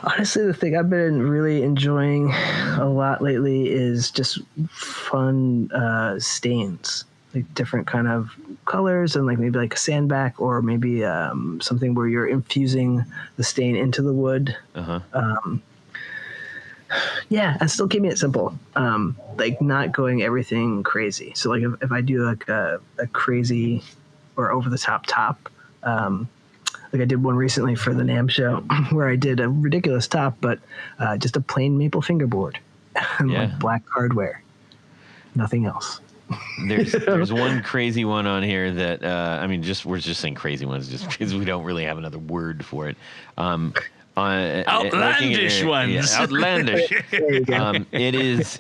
Honestly, the thing I've been really enjoying a lot lately is just fun stains, like different kind of colors, and like maybe like a sandback, or maybe something where you're infusing the stain into the wood. And still keeping it simple, like not going everything crazy. So like if I do like a crazy or over the top, like I did one recently for the NAMM show where I did a ridiculous top, but just a plain maple fingerboard and like black hardware, nothing else.
There's one crazy one on here that we're just saying crazy ones just because we don't really have another word for it.
Outlandish ones.
Yeah, outlandish. It is.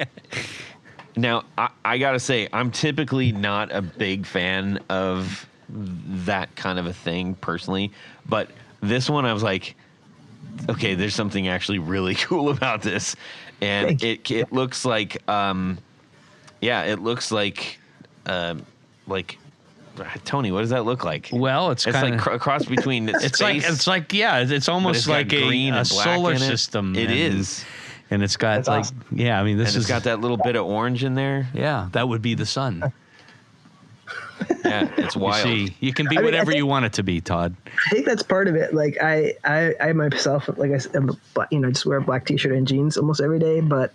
Now I gotta say, I'm typically not a big fan of that kind of a thing personally, but this one I was like, okay, there's something actually really cool about this, and it looks like it looks like Tony, what does that look like?
Well, it's
like a cross between
it's almost like a solar system.
It is.
And it's got awesome.
It's got that little bit of orange in there.
Yeah, that would be the sun.
Yeah, it's wild.
You can be whatever you want it to be, Todd.
I think that's part of it. Like I myself, like I said, just wear a black t-shirt and jeans almost every day. But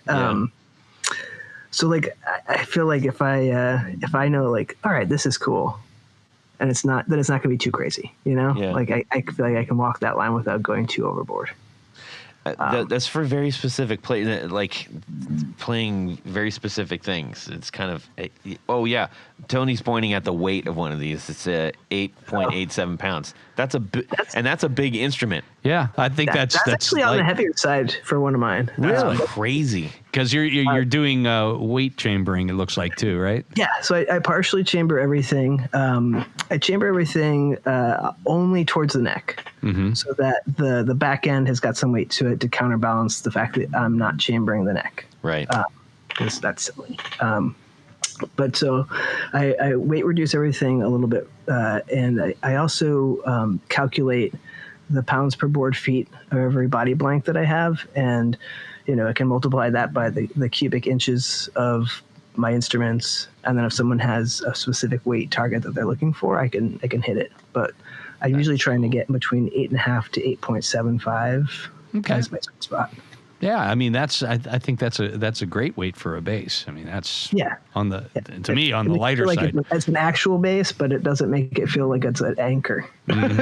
so like I feel like if I know like, all right, this is cool, and it's not going to be too crazy, Like I feel like I can walk that line without going too overboard.
That's for very specific like playing very specific things. It's kind of Tony's pointing at the weight of one of these. It's 8.87 pounds. That's a big instrument.
Yeah, I think that's
actually on the heavier side for one of mine.
That's crazy.
Because you're doing weight chambering, it looks like, too, right?
Yeah, so I partially chamber everything. I chamber everything only towards the neck, so that the back end has got some weight to it to counterbalance the fact that I'm not chambering the neck.
Right.
Because that's silly. But so I weight reduce everything a little bit, and I also calculate the pounds per board feet of every body blank that I have, and I can multiply that by the cubic inches of my instruments, and then if someone has a specific weight target that they're looking for, I can hit it. But I'm usually trying to get between 8.5 to 8.75 as my sweet spot.
Yeah, I mean I think that's a great weight for a bass. I mean that's on the lighter side.
It's an actual bass, but it doesn't make it feel like it's an anchor.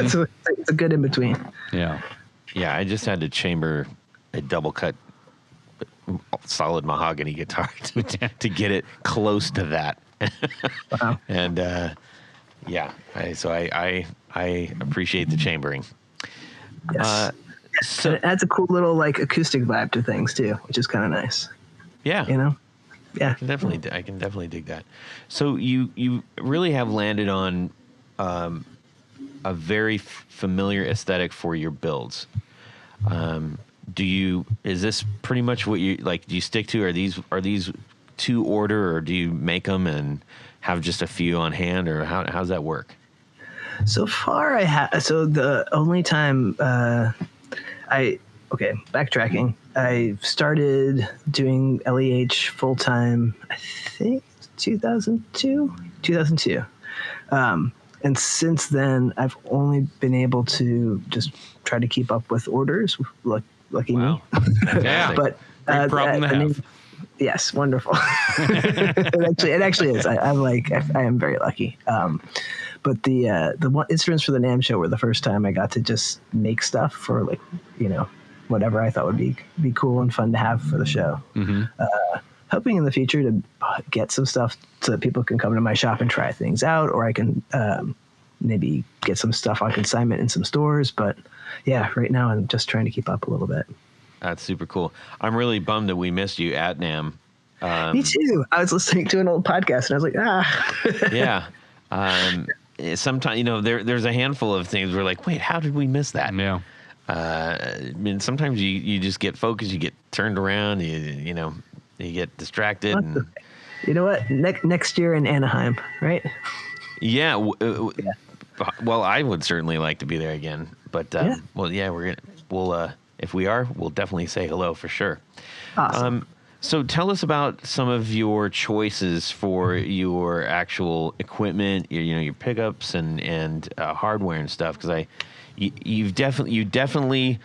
So it's a good in between.
Yeah.
Yeah, I just had to chamber a double cut solid mahogany guitar to get it close to that.
Wow.
And I appreciate the chambering.
Yes. So and it adds a cool little like acoustic vibe to things too, which is kind of nice.
Yeah.
Yeah.
I can definitely dig that. So you really have landed on a very familiar aesthetic for your builds. Is this pretty much what you like? Do you stick to? Are these to order, or do you make them and have just a few on hand, or how's that work?
So far, I have. So the only time backtracking. I started doing L.E.H full time. I think 2002. And since then, I've only been able to just try to keep up with orders. Lucky me.
Yeah,
but
great problem to have.
Yes, wonderful. It actually is. I am very lucky. But the instruments for the NAMM show were the first time I got to just make stuff for whatever I thought would be cool and fun to have for the show. Hoping in the future to get some stuff so that people can come to my shop and try things out, or I can maybe get some stuff on consignment in some stores. But yeah, right now I'm just trying to keep up a little bit.
That's super cool. I'm really bummed that we missed you at NAMM.
Me too. I was listening to an old podcast and I was like,
Yeah. Sometimes, there's a handful of things we're like, wait, how did we miss that?
Yeah.
I mean, sometimes you just get focused, you get turned around, you get distracted. And,
you know what? Next year in Anaheim, right?
Yeah. Well, I would certainly like to be there again, but we'll if we are, we'll definitely say hello for sure.
Awesome.
So tell us about some of your choices for your actual equipment, your pickups and hardware and stuff, because you definitely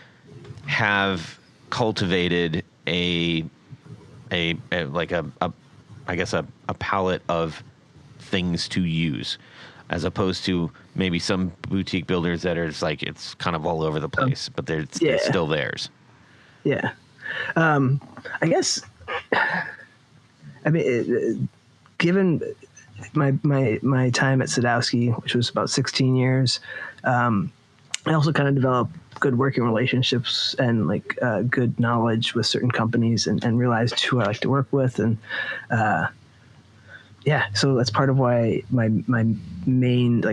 have cultivated a palette of things to use, as opposed to maybe some boutique builders that are just like, it's kind of all over the place, but they're still theirs.
Yeah. I guess, I mean, given my time at Sadowski, which was about 16 years, I also kind of developed good working relationships and like good knowledge with certain companies, and realized who I like to work with, and so that's part of why my main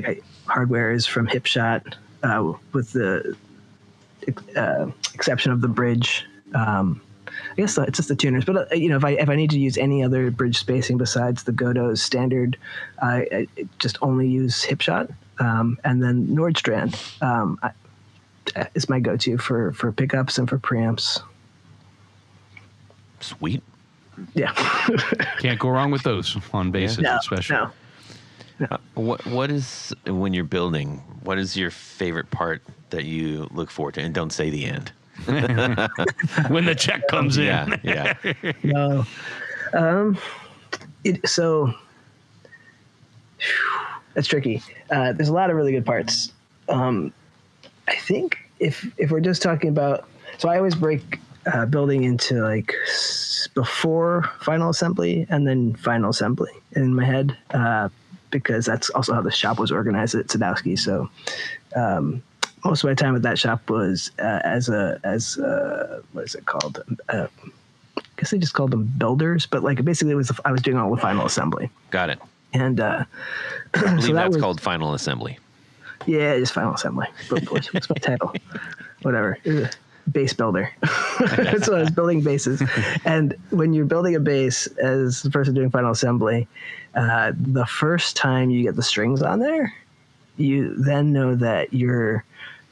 hardware is from Hipshot, with the exception of the bridge. I guess it's just the tuners, but if I need to use any other bridge spacing besides the Godot's standard, I just only use Hipshot, and then Nordstrand is my go-to for pickups and for preamps.
Sweet.
Yeah.
Can't go wrong with those on basses, especially.
No.
What is, when you're building, what is your favorite part that you look forward to? And don't say the end.
When the check comes in.
Yeah.
No. So that's tricky. There's a lot of really good parts. I think if we're just talking about, so I always break building into like before final assembly and then final assembly in my head, because that's also how the shop was organized at Sadowski. So most of my time at that shop was as what is it called? I guess they just called them builders, but like basically I was doing all the final assembly.
Got it.
And
I believe that's called final assembly.
Yeah, just final assembly. But what's my title? Whatever. Bass builder. That's what I was building basses. And when you're building a bass as the person doing final assembly, the first time you get the strings on there, you then know that you're,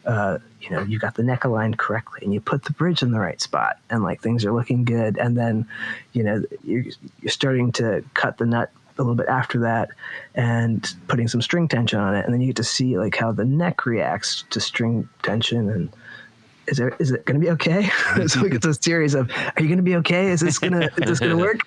you got the neck aligned correctly, and you put the bridge in the right spot, and like things are looking good. And then, you're starting to cut the nut a little bit after that and putting some string tension on it. And then you get to see like how the neck reacts to string tension, and is it going to be okay? So like it's a series of, are you going to be okay? Is this going to work?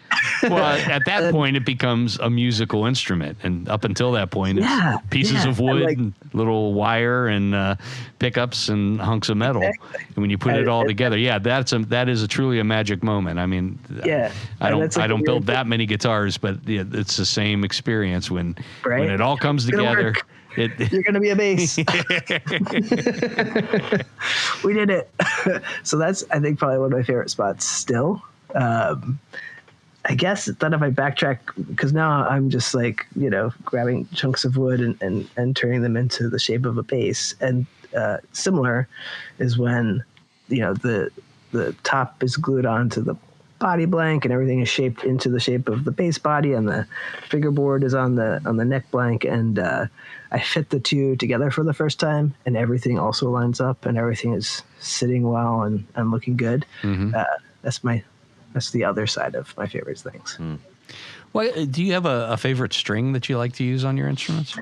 Well, at that point, it becomes a musical instrument. And up until that point, it's pieces of wood, and little wire, and pickups and hunks of metal. Exactly. And when you put it all together, that is truly a magic moment. I mean, I don't build that many guitars, but it's the same experience when it all comes together. You're going to be a bass. We did it. So that's, I think, probably one of my favorite spots still. I guess that if I backtrack, because now I'm just like, grabbing chunks of wood and turning them into the shape of a bass. And similar is when, the top is glued onto the body blank and everything is shaped into the shape of the bass body, and the fingerboard is on the neck blank, and I fit the two together for the first time, and everything also lines up and everything is sitting well and looking good. Mm-hmm. That's the other side of my favorite things. Well, do you have a favorite string that you like to use on your instruments?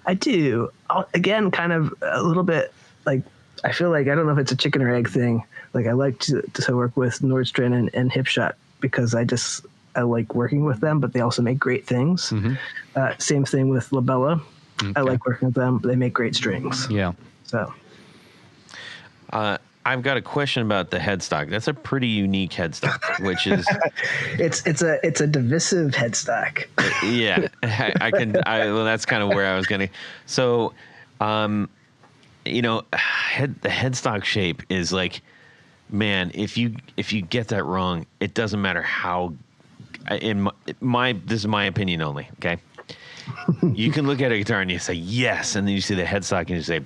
I do. Again, kind of a little bit like, I feel like, I don't know if it's a chicken or egg thing. Like I like to work with Nordstrand and Hipshot because I like working with them, but they also make great things. Mm-hmm. Same thing with Labella. Okay. I like working with them. They make great strings. Yeah. So.
I've got a question about the headstock. That's a pretty unique headstock, which is
it's a divisive headstock.
Yeah, well, that's kind of where I was going to. So, the headstock shape is like, man, if you get that wrong, it doesn't matter how. This is my opinion only. Okay, you can look at a guitar and you say yes, and then you see the headstock and you say,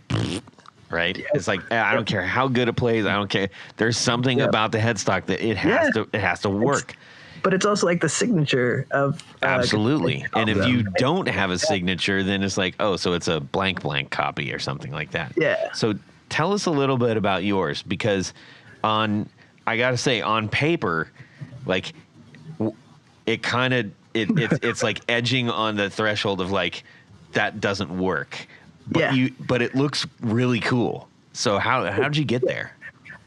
right? Yep. It's like, I don't care how good it plays. I don't care. There's something about the headstock that it has to work.
But it's also like the signature of
absolutely. And if you don't have a signature, then it's like, oh, so it's a blank copy or something like that. Yeah. So tell us a little bit about yours, because I gotta say, on paper, like it kind of it's like edging on the threshold of like, that doesn't work. But it looks really cool. So how'd you get there?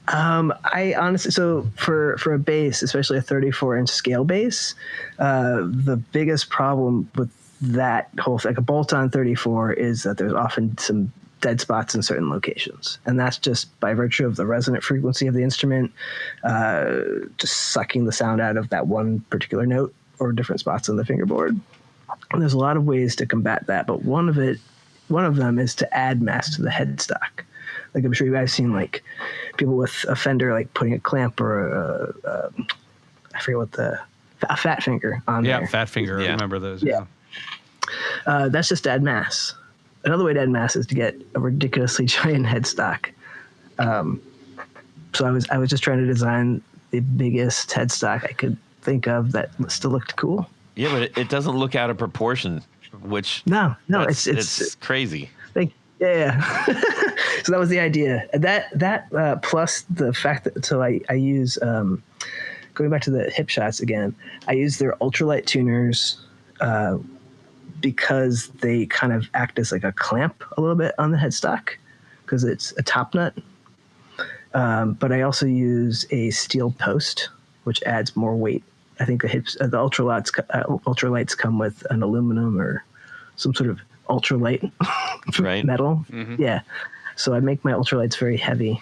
I honestly, so for a bass, especially a 34-inch scale bass, the biggest problem with that whole thing, like a bolt-on 34, is that there's often some dead spots in certain locations, and that's just by virtue of the resonant frequency of the instrument, just sucking the sound out of that one particular note or different spots on the fingerboard. And there's a lot of ways to combat that, but one of them is to add mass to the headstock. Like I'm sure you guys seen like people with a Fender like putting a clamp or I forget what a fat finger on there.
Yeah, fat finger. I remember those.
Yeah. That's just to add mass. Another way to add mass is to get a ridiculously giant headstock. So I was just trying to design the biggest headstock I could think of that still looked cool.
Yeah, but it doesn't look out of proportion, which
no, it's
crazy.
Like, yeah. So that was the idea. That plus the fact that I use going back to the hip shots again. I use their ultralight tuners because they kind of act as like a clamp a little bit on the headstock because it's a top nut. But I also use a steel post, which adds more weight. I think the ultralights come with an aluminum or some sort of ultralight metal. Mm-hmm. Yeah. So I make my ultralights very heavy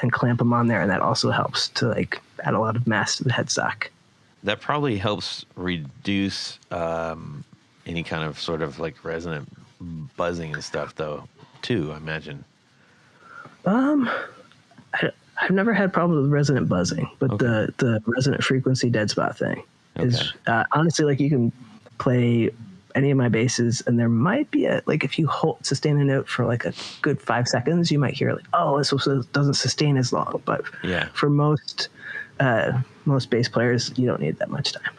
and clamp them on there, and that also helps to like add a lot of mass to the headstock.
That probably helps reduce any kind of sort of like resonant buzzing and stuff, though, too, I imagine.
I've never had problems with resonant buzzing, but the resonant frequency dead spot thing is honestly like you can play any of my basses and there might be like if you sustain a note for like a good 5 seconds, you might hear like, oh, this doesn't sustain as long. But for most bass players, you don't need that much time.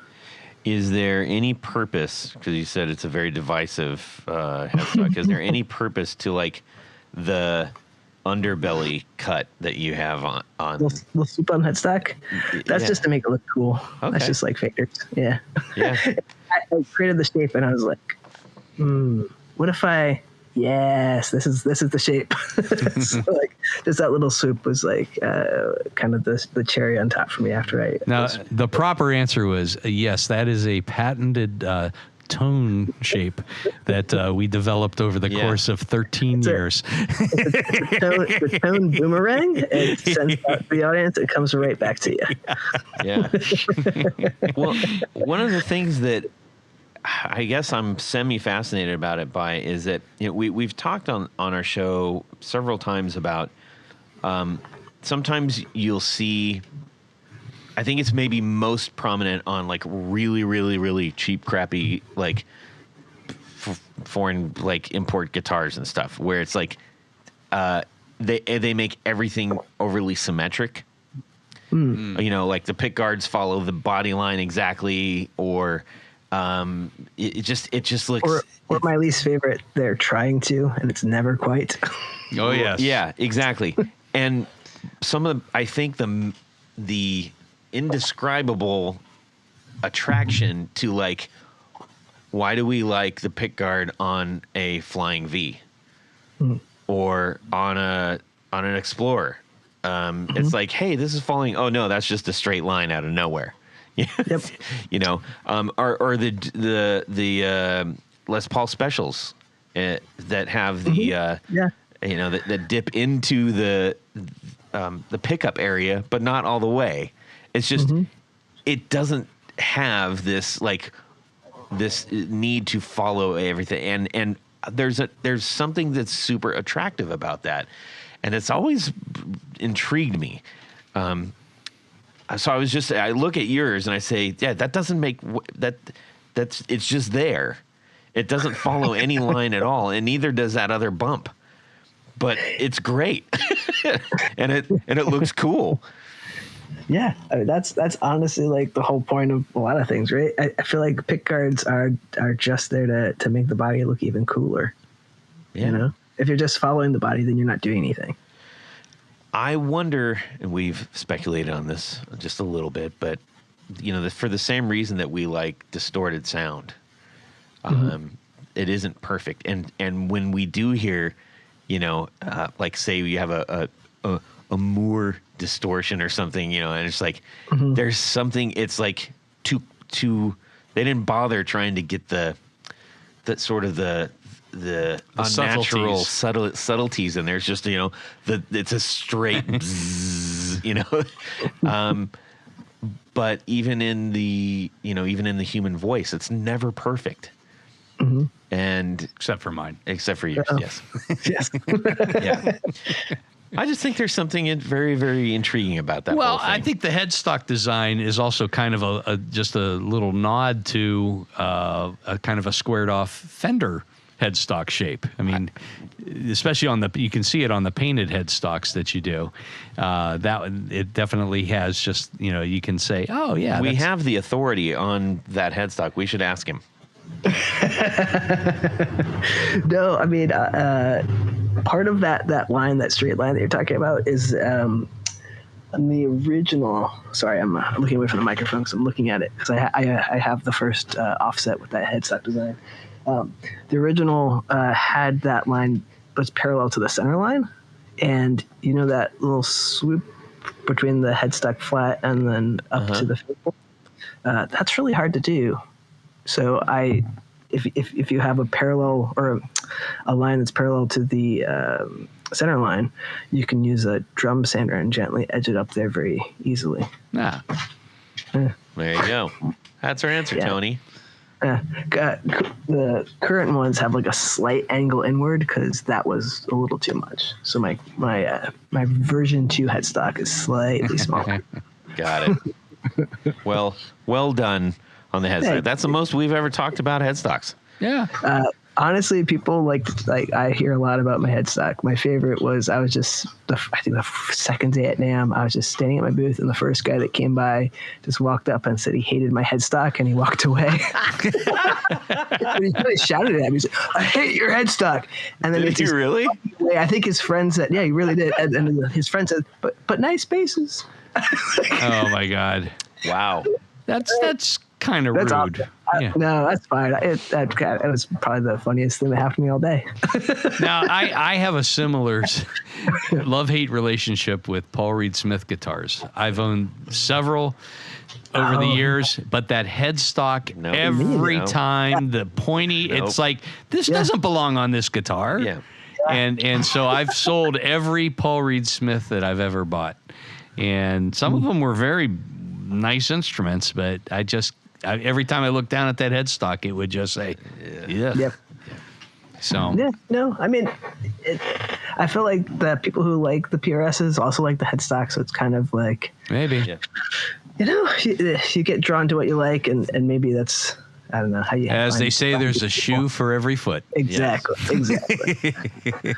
Is there any purpose, because you said it's a very divisive headstock, is there any purpose to like the underbelly cut that you have on
little soup on headstock? That's just to make it look cool. That's just like faders. Yeah. I created the shape and I was like, what if this is the shape. So like just that little soup was like kind of the cherry on top for me after
the proper answer was yes, that is a patented tone shape that we developed over the course of 13 years.
It's a tone boomerang. It sends out to the audience. It comes right back to you.
Yeah. Well, one of the things that I guess I'm semi-fascinated about it is that we've talked on our show several times about sometimes you'll see, I think it's maybe most prominent on like really, really, really cheap, crappy, like foreign, like import guitars and stuff where it's like, they make everything overly symmetric. Like the pick guards follow the body line exactly, or, it just looks,
or my least favorite, they're trying to, and it's never quite.
Oh yes.
Yeah, exactly. And I think the indescribable attraction to like, why do we like the pick guard on a Flying V or on an Explorer? It's like, hey, this is falling. Oh no, that's just a straight line out of nowhere. Yep. Or the Les Paul specials that have the that dip into the pickup area, but not all the way. It's just it doesn't have this need to follow everything, and there's something that's super attractive about that, and it's always intrigued me. So I look at yours and I say, yeah, that doesn't make it's just there. It doesn't follow any line at all, and neither does that other bump. But it's great, and it looks cool.
Yeah, I mean, that's honestly like the whole point of a lot of things, right? I feel like pick guards are just there to make the body look even cooler. Yeah. If you're just following the body, then you're not doing anything.
I wonder, and we've speculated on this just a little bit, but for the same reason that we like distorted sound, it isn't perfect. And when we do hear, like say you have a Moore distortion or something, and it's like there's something. It's like too. They didn't bother trying to get the sort of the unnatural subtleties in there. It's just it's a straight bzzz, but even in the human voice, it's never perfect. And
Except for mine.
except for yours, yes.
Yes.
Yeah. I just think there's something very, very intriguing about that.
Well,
whole thing.
I think the headstock design is also kind of just a little nod to a kind of a squared off Fender headstock shape. I mean, especially you can see it on the painted headstocks that you do. It definitely has just, you can say, oh yeah.
we have the authority on that headstock. We should ask him.
No, I mean, part of that line, that straight line that you're talking about, is on the original. Sorry, I'm looking away from the microphone because I'm looking at it because I have the first offset with that headstock design. The original had that line was parallel to the center line, and that little swoop between the headstock flat and then up to the finger. That's really hard to do. So if you have a parallel or a line that's parallel to the center line, you can use a drum sander and gently edge it up there very easily.
Ah.
There you go. That's our answer,
Yeah.
Tony.
The current ones have like a slight angle inward because that was a little too much. So my version 2 headstock is slightly smaller.
Got it. Well done on the headstock.
Thanks.
That's the most we've ever talked about headstocks.
Yeah.
Honestly, people like I hear a lot about my headstock. My favorite was I think the second day at NAMM, I was just standing at my booth, and the first guy that came by just walked up and said he hated my headstock, and he walked away. And he really shouted at me. He said, "I hate your headstock." And then
Did you really?
I think his friend said, "Yeah, he really did." And his friend said, "But nice basses."
Oh my God.
Wow.
That's kind of rude.
That's awesome.
Yeah.
No, that's fine. It was probably the funniest thing that happened to me all day.
Now, I have a similar love-hate relationship with Paul Reed Smith guitars. I've owned several over the years, but that headstock,
No.
every
No.
time, the pointy,
Nope.
it's like, this doesn't belong on this guitar.
Yeah.
And so I've sold every Paul Reed Smith that I've ever bought. And some of them were very nice instruments, but every time I looked down at that headstock, it would just say, yeah.
Yep.
So
Yeah, no, I mean, I feel like the people who like the PRSs also like the headstock, so it's kind of like,
maybe.
Yeah.
you get drawn to what you like, and maybe that's, I don't know how you.
As
find
they say, there's a shoe for every foot.
Exactly.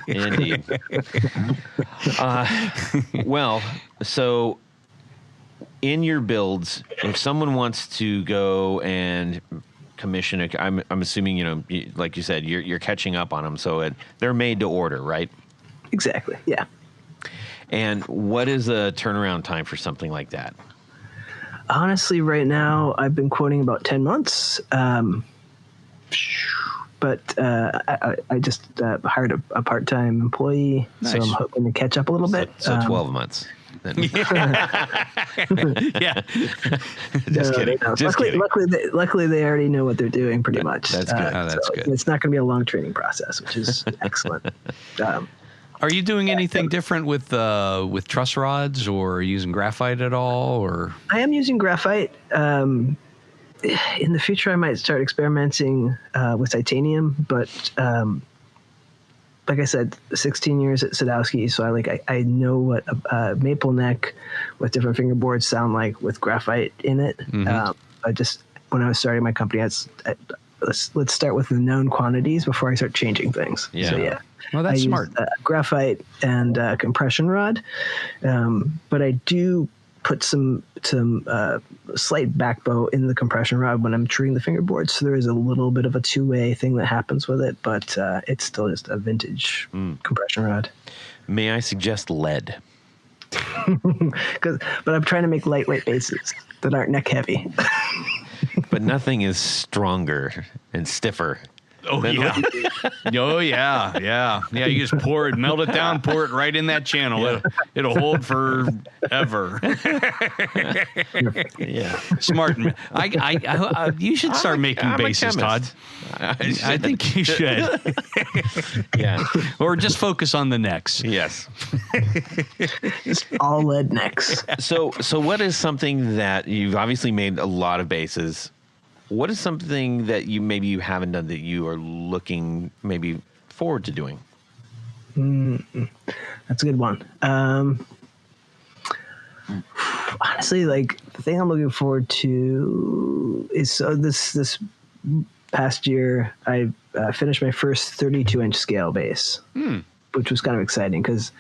Indeed. Well, so in your builds, if someone wants to go and commission I'm assuming, like you said, you're catching up on them, so they're made to order, right?
Exactly. Yeah.
And what is a turnaround time for something like that?
Honestly, right now I've been quoting about 10 months. But I just hired a part-time employee, so
Nice.
I'm hoping to catch up a little bit.
So 12 months. Then.
Yeah.
Just kidding.
No.
Just kidding.
Luckily, they already know what they're doing pretty much.
That's good.
Oh, that's good.
It's not going to be a long training process, which is excellent.
Are you doing anything different with truss rods, or using graphite at all, or?
I am using graphite. In the future, I might start experimenting with titanium, but like I said, 16 years at Sadowski, so I know what a maple neck with different fingerboards sound like with graphite in it. When I was starting my company, let's start with the known quantities before I start changing things.
Yeah.
So yeah.
Well, that's
I
smart.
use, graphite and compression rod, but I do put some slight back bow in the compression rod when I'm treating the fingerboard, so there is a little bit of a two-way thing that happens with it, but it's still just a vintage compression rod.
May I suggest lead?
But I'm trying to make lightweight basses that aren't neck heavy.
But nothing is stronger and stiffer.
Oh yeah. Oh yeah. You just pour it, melt it down, pour it right in that channel.
Yeah.
It'll hold forever.
Yeah.
Smart. You should start making
I'm a
basses, Todd.
chemist.
I think you should.
Yeah.
Or just focus on the necks.
Yes.
Just all lead necks.
So what is something that you've obviously made a lot of basses? What is something that you haven't done that you are looking maybe forward to doing?
That's a good one. Honestly, like the thing I'm looking forward to is this past year I finished my first 32-inch scale bass, which was kind of exciting because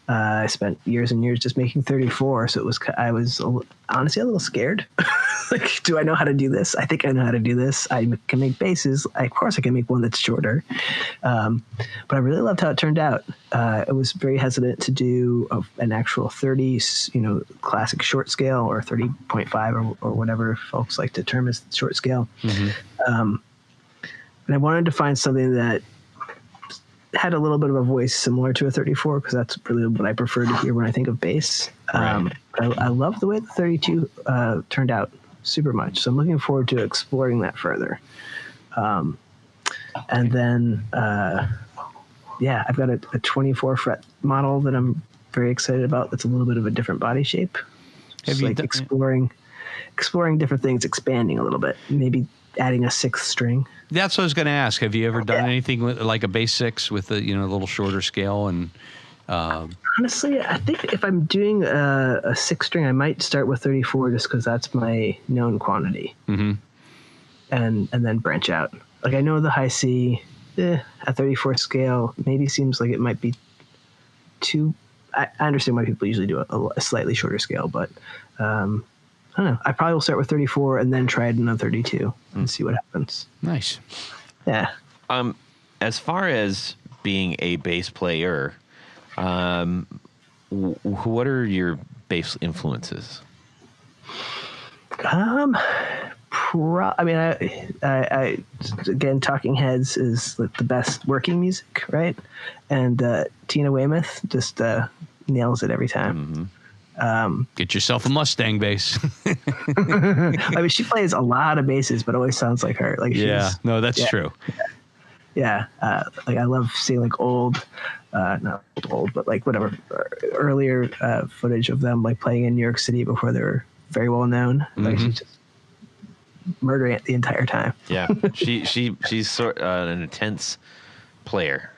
I spent years and years just making 34, so I was honestly a little scared. Like, do I know how to do this? I think I know how to do this. I can make basses. Of course, I can make one that's shorter. But I really loved how it turned out. I was very hesitant to do an actual 30, classic short scale or 30.5 or whatever folks like to term as short scale. And I wanted to find something that had a little bit of a voice similar to a 34 because that's really what I prefer to hear when I think of bass.
Right.
I love the way the 32 turned out super much. So I'm looking forward to exploring that further. And then, I've got a 24 fret model that I'm very excited about. That's a little bit of a different body shape.
Have you
exploring different things, expanding a little bit, maybe adding a sixth string.
That's what I was going to ask. Have you ever done anything like a bass six with a little shorter scale? And
honestly, I think if I'm doing a six string, I might start with 34 just because that's my known quantity, and then branch out. Like I know the high C at 34 scale maybe seems like it might be too. I understand why people usually do a slightly shorter scale, but I don't know. I probably will start with 34 and then try it on 32 and see what happens.
Nice.
Yeah.
As far as being a bass player, what are your bass influences? I again, Talking Heads is like the best working music, right? And Tina Weymouth just nails it every time.
Get yourself a Mustang bass.
I mean, she plays a lot of basses, but always sounds like her. Like,
that's true.
Yeah, like I love seeing like not old, but like whatever earlier footage of them like playing in New York City before they were very well known. Like she's just murdering it the entire time.
Yeah, she's sort an intense player.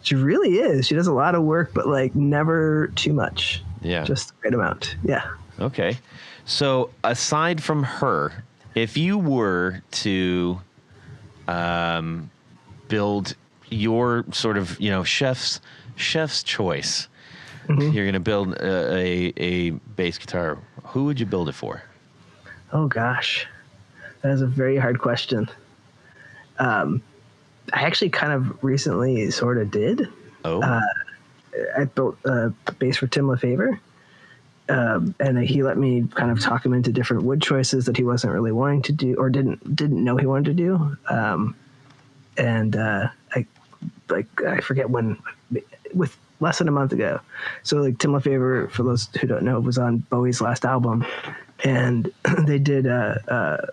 She really is. She does a lot of work, but like never too much.
Yeah.
Just the right amount. Yeah. Okay.
So aside from her, if you were to build your sort of, chef's choice, you're going to build a bass guitar, who would you build it for?
Oh, gosh. That is a very hard question. I actually kind of recently sort of did.
Oh.
I built a bass for Tim LaFavor, and he let me kind of talk him into different wood choices that he wasn't really wanting to do or didn't know he wanted to do. I forget when, with less than a month ago. So like Tim LaFavor, for those who don't know, was on Bowie's last album, and they did a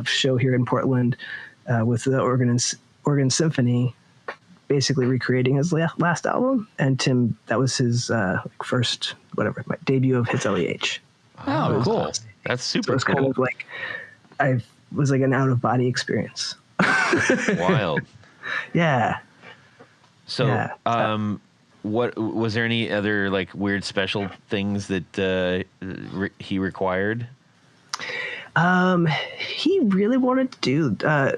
show here in Portland with the Organ Symphony, basically recreating his last album. And Tim, that was his first, debut of his L.E.H.
Oh, cool. That's super
so it's
cool.
kind of like, was like an out-of-body experience.
Wild.
Yeah.
So, what was there any other like weird special things that he required?
He really wanted to do a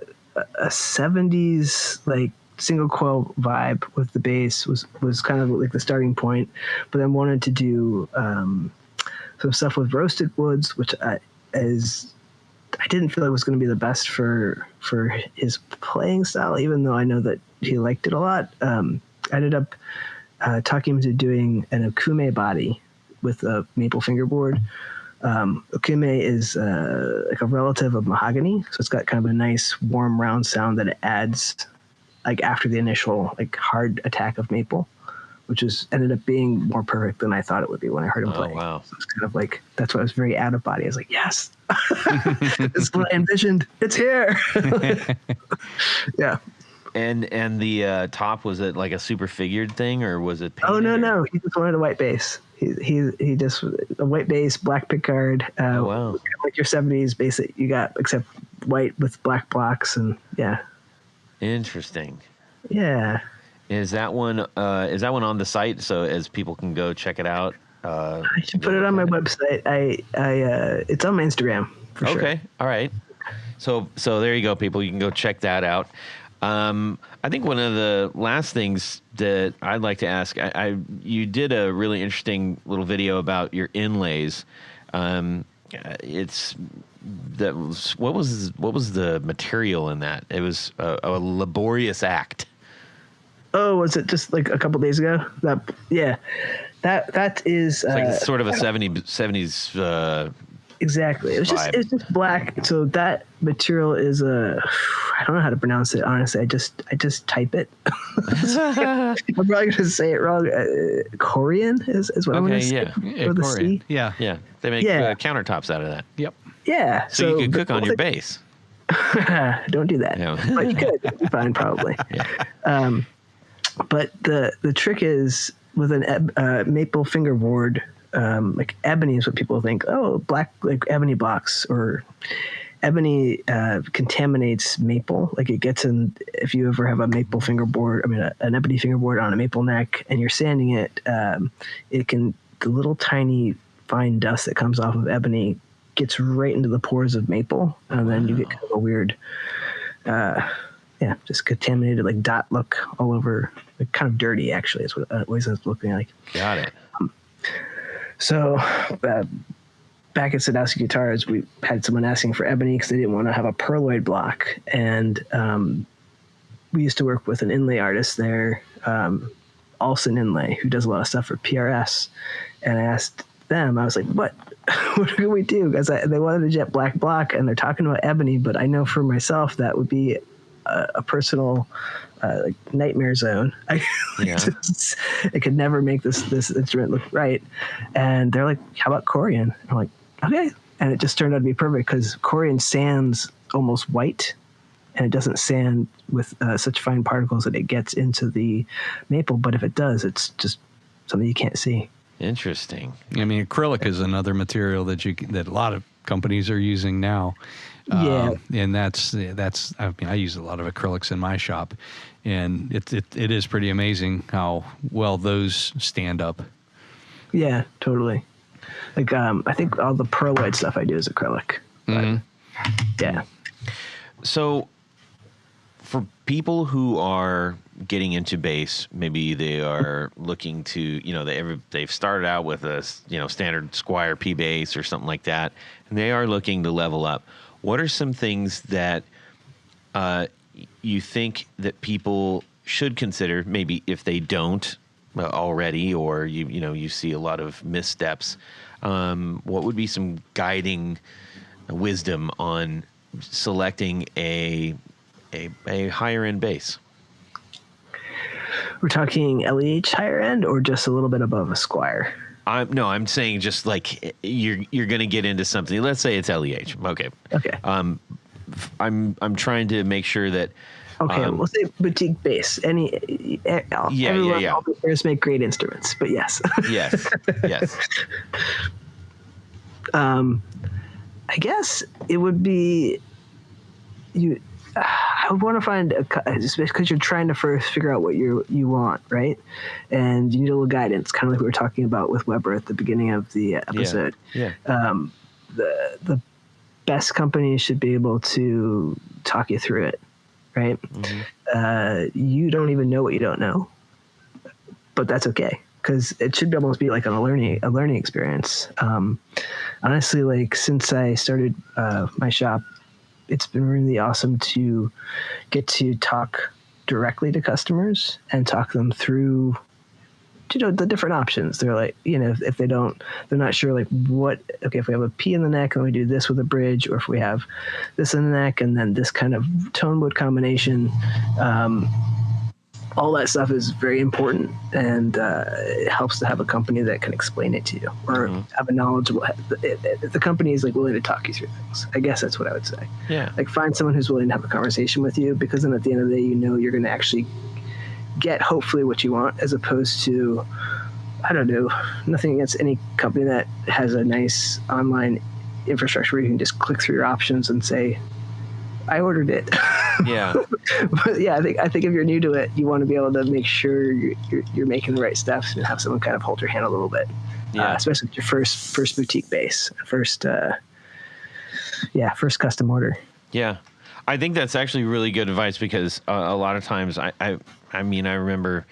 70s like single coil vibe with the bass was kind of like the starting point, but then wanted to do some stuff with roasted woods, which I didn't feel it was going to be the best for his playing style, even though I know that he liked it a lot. I ended up talking him into doing an Okume body with a maple fingerboard. Okume is like a relative of mahogany, so it's got kind of a nice warm round sound that it adds like after the initial like hard attack of maple, which ended up being more perfect than I thought it would be when I heard him play.
Wow.
So it's kind of like, that's why I was very out of body. I was like, yes, this is what I envisioned. It's here. Yeah.
And the top, was it like a super figured thing or was it painted?
Oh, no. He just wanted a white bass. He just a white bass, black pickguard.
Oh, wow.
Like your 70s bass that you got, except white with black blocks, and yeah.
Interesting.
Yeah.
Is that one on the site so as people can go check it out?
I should put it on my website. It's on my Instagram for sure.
Okay. All right. So there you go, people. You can go check that out. I think one of the last things that I'd like to ask, you did a really interesting little video about your inlays. What was the material in that? It was a laborious act.
Oh, was it just like a couple days ago? That is
It's like sort of a 70s
exactly. It's just black. So that material is I don't know how to pronounce it, honestly. I just type it. I'm probably gonna say it wrong. Corian is what I'm gonna say.
Yeah,
with a
Corian.
C.
Yeah.
They make countertops out of that.
Yep.
Yeah.
So you could cook on your bass.
Don't do that.
No.
But you could. It'd be fine, probably.
Yeah.
But the trick is with an maple fingerboard, like ebony is what people think. Oh, black, like ebony blocks, or ebony contaminates maple. Like it gets in, if you ever have a maple fingerboard, an ebony fingerboard on a maple neck and you're sanding it, the little tiny fine dust that comes off of ebony gets right into the pores of maple, and then you get kind of a weird, just contaminated like dot look all over. Like kind of dirty, actually, is what it always ends up looking like.
Got it.
So back at Sadowski Guitars, we had someone asking for ebony because they didn't want to have a perloid block, and we used to work with an inlay artist there, Alson Inlay, who does a lot of stuff for PRS, and I asked them, I was like, what can we do? Because they wanted a jet black block, and they're talking about ebony, but I know for myself that would be a personal like nightmare zone. I could never make this instrument look right. And they're like, how about Corian? I'm like, okay. And it just turned out to be perfect because Corian sands almost white, and it doesn't sand with such fine particles that it gets into the maple. But if it does, it's just something you can't see.
Interesting.
I mean, acrylic is another material that a lot of companies are using now. And that's. I mean, I use a lot of acrylics in my shop, and it is pretty amazing how well those stand up.
Yeah, totally. Like I think all the perloid stuff I do is acrylic.
Mm-hmm.
Yeah.
So, for people who are getting into bass, maybe they are looking to, they've started out with a standard Squier P bass or something like that, and they are looking to level up. What are some things that you think that people should consider, maybe if they don't already, or you see a lot of missteps? What would be some guiding wisdom on selecting a higher end bass?
We're talking L.E.H higher end, or just a little bit above a Squier?
I'm saying just like you're going to get into something. Let's say it's L.E.H. Okay. I'm trying to make sure that.
Okay, we'll say boutique bass. Everyone, all the players make great instruments, but yes.
Yes.
I guess it would be you. I would want to find because you're trying to first figure out what you want, right? And you need a little guidance, kind of like we were talking about with Weber at the beginning of the episode.
Yeah.
The best companies should be able to talk you through it, right? Mm-hmm. You don't even know what you don't know, but that's okay because it should almost be like a learning experience. Honestly, like since I started my shop, it's been really awesome to get to talk directly to customers and talk them through, the different options. They're like, if they're not sure, like if we have a P in the neck and we do this with a bridge, or if we have this in the neck and then this kind of tone wood combination, all that stuff is very important, and it helps to have a company that can explain it to you, or have a knowledgeable. If the company is like willing to talk you through things, I guess that's what I would say.
Yeah,
like find someone who's willing to have a conversation with you, because then at the end of the day, you're going to actually get hopefully what you want, as opposed to I don't know, nothing against any company that has a nice online infrastructure where you can just click through your options and say, I ordered it.
Yeah.
But yeah, I think if you're new to it, you want to be able to make sure you're making the right steps and have someone kind of hold your hand a little bit.
Yeah.
Especially with your first boutique bass, first custom order.
Yeah. I think that's actually really good advice because a lot of times I mean, I remember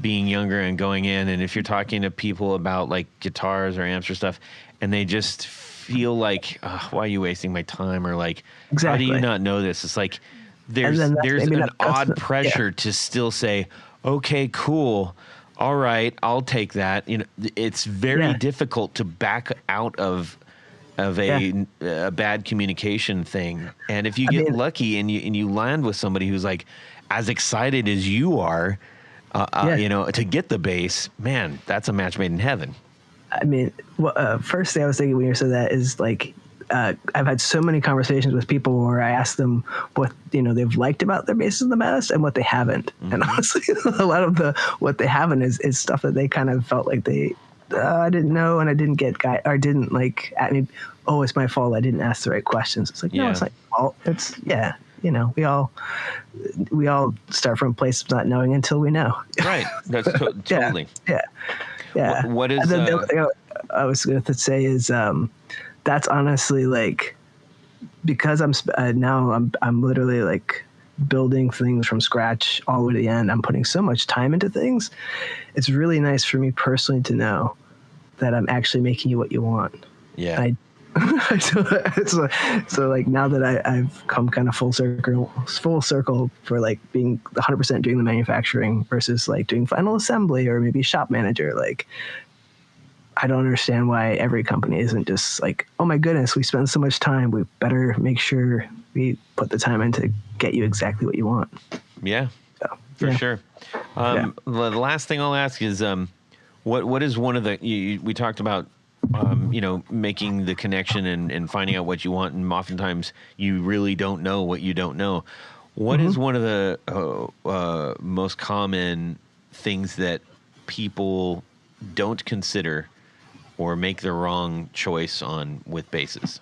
being younger and going in, and if you're talking to people about like guitars or amps or stuff, and they just feel like, why are you wasting my time? Or like,
Exactly.
how do you not know this? It's like there's an odd pressure to still say, okay, cool. All right, I'll take that. You know, it's very difficult to back out of a bad communication thing. And if you get lucky and you land with somebody who's like as excited as you are, you know, to get the bass, man, that's a match made in heaven.
I mean, first thing I was thinking when you said that is like, I've had so many conversations with people where I ask them what, you know, they've liked about their basses in the past and what they haven't. Mm-hmm. And honestly, a lot of what they haven't is stuff that they kind of felt like I didn't know and I didn't get or didn't like at me. Oh, it's my fault. I didn't ask the right questions. It's like, no, it's not your fault. It's you know, we all start from a place of not knowing until we know.
Right. That's totally.
Yeah.
What is
the other thing I was going to say is that's honestly like, because I'm literally like building things from scratch all the way to the end. I'm putting so much time into things. It's really nice for me personally to know that I'm actually making you what you want.
Yeah.
So like now that I've come kind of full circle for like being 100% doing the manufacturing versus like doing final assembly or maybe shop manager, like I don't understand why every company isn't just like, oh my goodness, we spend so much time, we better make sure we put the time in to get you exactly what you want.
Yeah, so, for sure. The last thing I'll ask is, what is one of the, we talked about, you know, making the connection and finding out what you want. And oftentimes you really don't know what you don't know. What is one of the most common things that people don't consider or make the wrong choice on with basses?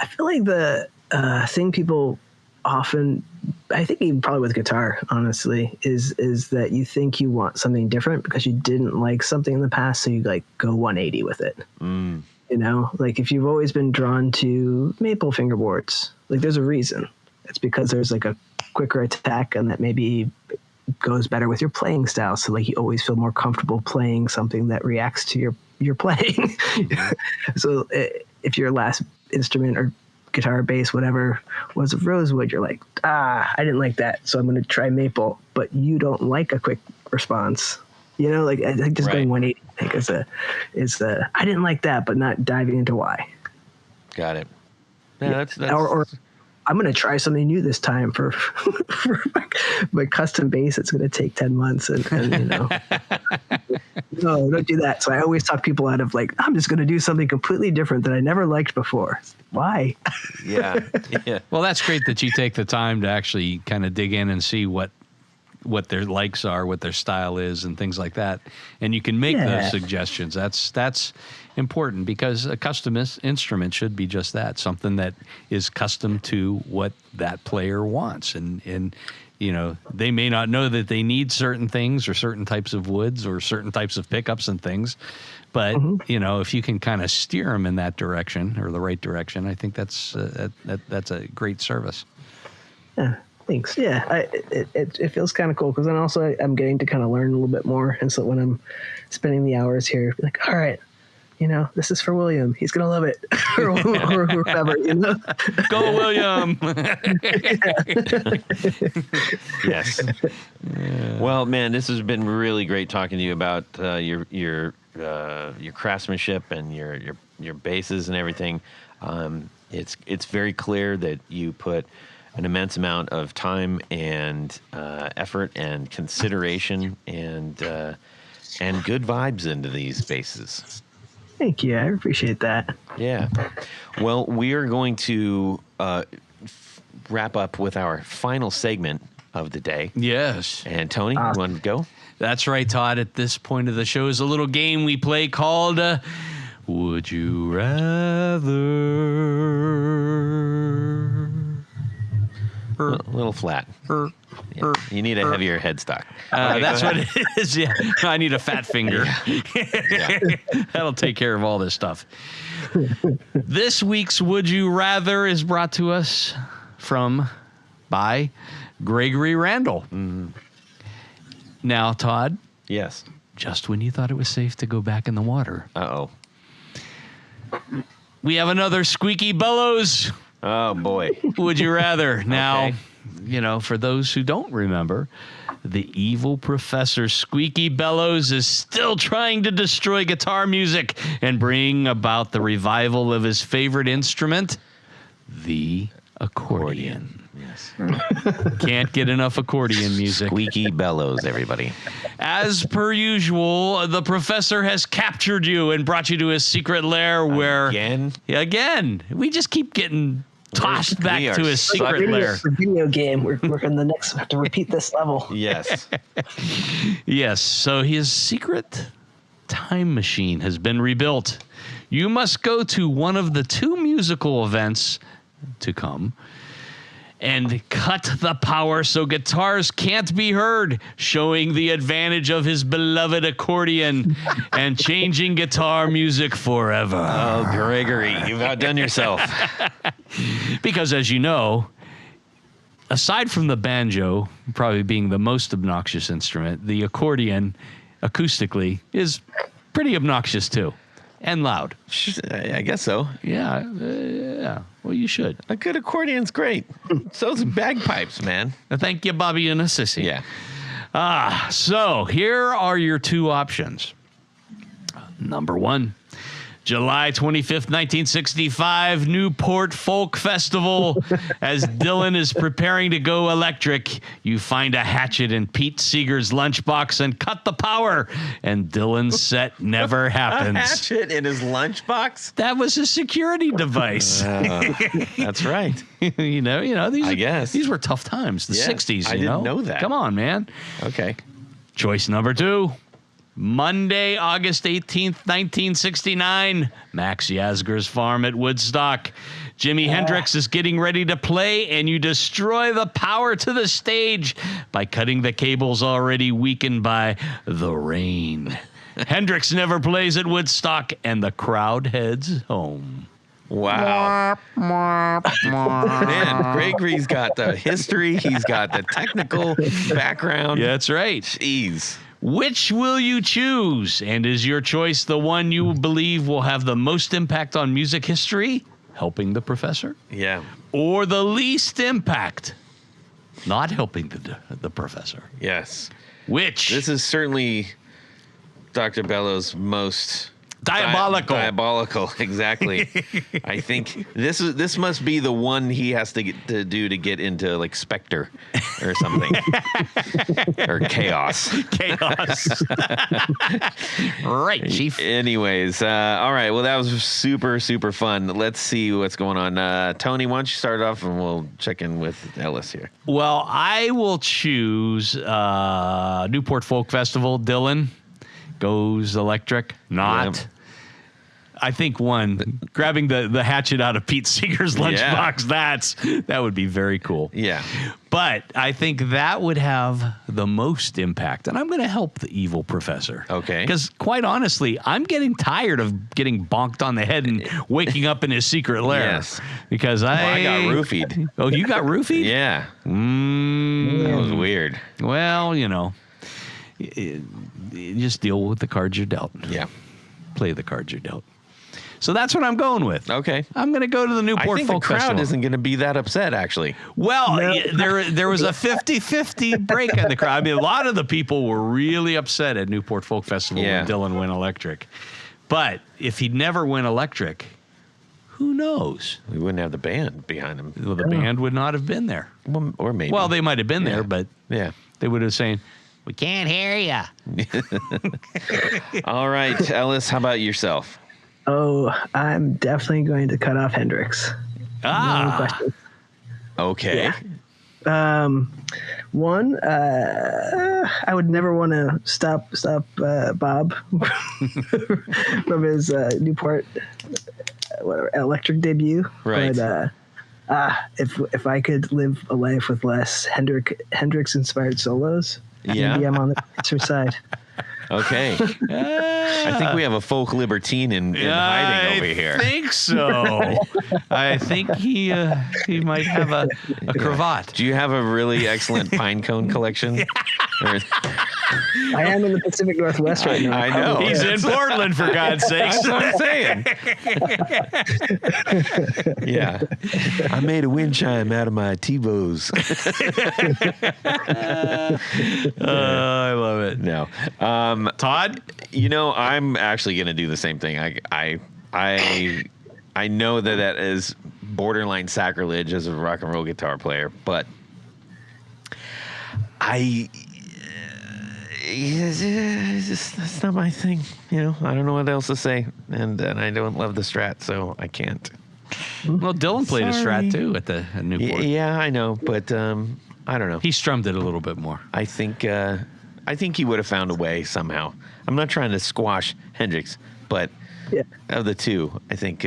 I feel like the thing people often, I think even probably with guitar, honestly, is that you think you want something different because you didn't like something in the past, so you like go 180 with it. You know, like if you've always been drawn to maple fingerboards, like there's a reason. It's because there's like a quicker attack and that maybe goes better with your playing style. So like you always feel more comfortable playing something that reacts to your playing. So if your last instrument or guitar, bass, whatever was a rosewood, you're like, I didn't like that, so I'm going to try maple. But you don't like a quick response, you know, like I think just going 180 I think is I didn't like that, but not diving into why.
Got it. Yeah, that's
or I'm going to try something new this time for my custom bass. It's going to take 10 months and you know, no, don't do that. So I always talk people out of like, I'm just going to do something completely different that I never liked before. Why?
Yeah.
Well, that's great that you take the time to actually kind of dig in and see what their likes are, what their style is, and things like that. And you can make those suggestions. That's important because a custom instrument should be just that, something that is custom to what that player wants. And you know, they may not know that they need certain things or certain types of woods or certain types of pickups and things. But, you know, if you can kind of steer them in that direction or the right direction, I think that's a great service.
Yeah. Thanks. Yeah, it feels kind of cool because then also I'm getting to kind of learn a little bit more. And so when I'm spending the hours here, like, all right, you know, this is for William. He's going to love it. or whoever, you know.
Go, William.
Yes. Yeah. Well, man, this has been really great talking to you about your craftsmanship and your basses and everything. It's very clear that you put an immense amount of time and effort and consideration and good vibes into these basses.
Thank you. I appreciate that.
Yeah. Well, we are going to wrap up with our final segment of the day.
Yes.
And Tony, you want to go?
That's right, Todd. At this point of the show is a little game we play called Would You Rather?
A little flat. Yeah. You need a heavier headstock.
That's what it is. Yeah, I need a fat finger.
Yeah.
That'll take care of all this stuff. This week's Would You Rather is brought to us by Gregory Randall.
Mm-hmm.
Now, Todd,
Yes.
just when you thought it was safe to go back in the water,
Uh-oh.
we have another squeaky bellows.
Oh, boy.
Would you rather? Now,
Okay.
for those who don't remember, the evil Professor Squeaky Bellows is still trying to destroy guitar music and bring about the revival of his favorite instrument, the accordion.
Yes.
Can't get enough accordion music.
Squeaky bellows, everybody.
As per usual, the professor has captured you and brought you to his secret lair where... Again. We just keep getting tossed back to his secret lair.
It's a video game. We're going to have to repeat this level.
Yes.
Yes, so his secret time machine has been rebuilt. You must go to one of the 2 musical events to come and cut the power so guitars can't be heard, showing the advantage of his beloved accordion and changing guitar music forever.
Oh, Gregory, you've outdone yourself.
Because as you know, aside from the banjo probably being the most obnoxious instrument, the accordion acoustically is pretty obnoxious too. And loud.
I guess so.
Yeah. Well, you should.
A good accordion's great. So's bagpipes, man.
Thank you, Bobby and a sissy.
Yeah.
So here are your 2 options. Number 1, July 25th, 1965, Newport Folk Festival. As Dylan is preparing to go electric, you find a hatchet in Pete Seeger's lunchbox and cut the power, and Dylan's set never happens.
A hatchet in his lunchbox?
That was a security device.
That's right.
These were tough times. The 60s,
I didn't know that.
Come on, man.
Okay.
Choice number 2. Monday, August 18th, 1969, Max Yasgur's farm at Woodstock. Jimi Hendrix is getting ready to play, and you destroy the power to the stage by cutting the cables already weakened by the rain. Hendrix never plays at Woodstock, and the crowd heads home.
Wow. Man, Gregory's got the history. He's got the technical background.
Yeah, that's right.
Jeez.
Which will you choose? And is your choice the one you believe will have the most impact on music history, helping the professor?
Yeah.
Or the least impact, not helping the professor?
Yes.
Which?
This is certainly Dr. Bellows' most
diabolical.
Diabolical, exactly. I think this must be the one he has to do to get into like Spectre or something. Or Chaos.
Chaos. Right, Chief.
Anyways, all right. Well, that was super, super fun. Let's see what's going on. Tony, why don't you start off and we'll check in with Ellis here.
Well, I will choose Newport Folk Festival. Dylan goes electric. Not.
Yeah.
I think grabbing the hatchet out of Pete Seeger's lunchbox, that would be very cool.
Yeah.
But I think that would have the most impact. And I'm going to help the evil professor.
Okay.
Because quite honestly, I'm getting tired of getting bonked on the head and waking up in his secret lair.
Yes.
Because I
got roofied.
Oh, you got roofied?
Yeah. That was weird.
Well, you just deal with the cards you're dealt.
Yeah.
Play the cards you're dealt. So that's what I'm going with.
Okay.
I'm going to go to the Newport Folk
Festival. I think the crowd
Festival.
isn't going to be that upset, actually.
Well, there was a 50-50 break in the crowd. I mean, a lot of the people were really upset at Newport Folk Festival when Dylan went electric. But if he never went electric, who knows?
We wouldn't have the band behind him.
Well, the band would not have been there.
Well, or maybe.
Well, they might have been there, but they would have saying, "We can't hear you."
All right, Ellis, how about yourself?
Oh, I'm definitely going to cut off Hendrix. No question.
Okay.
Yeah. One, I would never want to stop Bob from his Newport whatever electric debut.
Right.
But if I could live a life with less Hendrix inspired solos, maybe I'm on the producer side.
Okay. I think we have a folk libertine in hiding over here.
I think so. I think he might have a cravat.
Do you have a really excellent pine cone collection? Or-
I am in the Pacific Northwest right now.
I know.
He's in Portland, for God's sakes.
That's what I'm saying. Yeah. I made a wind chime out of my TiVos.
I love it.
No.
Todd?
I'm actually going to do the same thing. I know that is borderline sacrilege as a rock and roll guitar player, but that's not my thing. I don't know what else to say, and I don't love the Strat, so I can't.
Well, Dylan played a
Sorry.
Strat too at Newport.
Yeah, I know, but I don't know.
He strummed it a little bit more.
I think he would have found a way somehow. I'm not trying to squash Hendrix, but of the two, I think,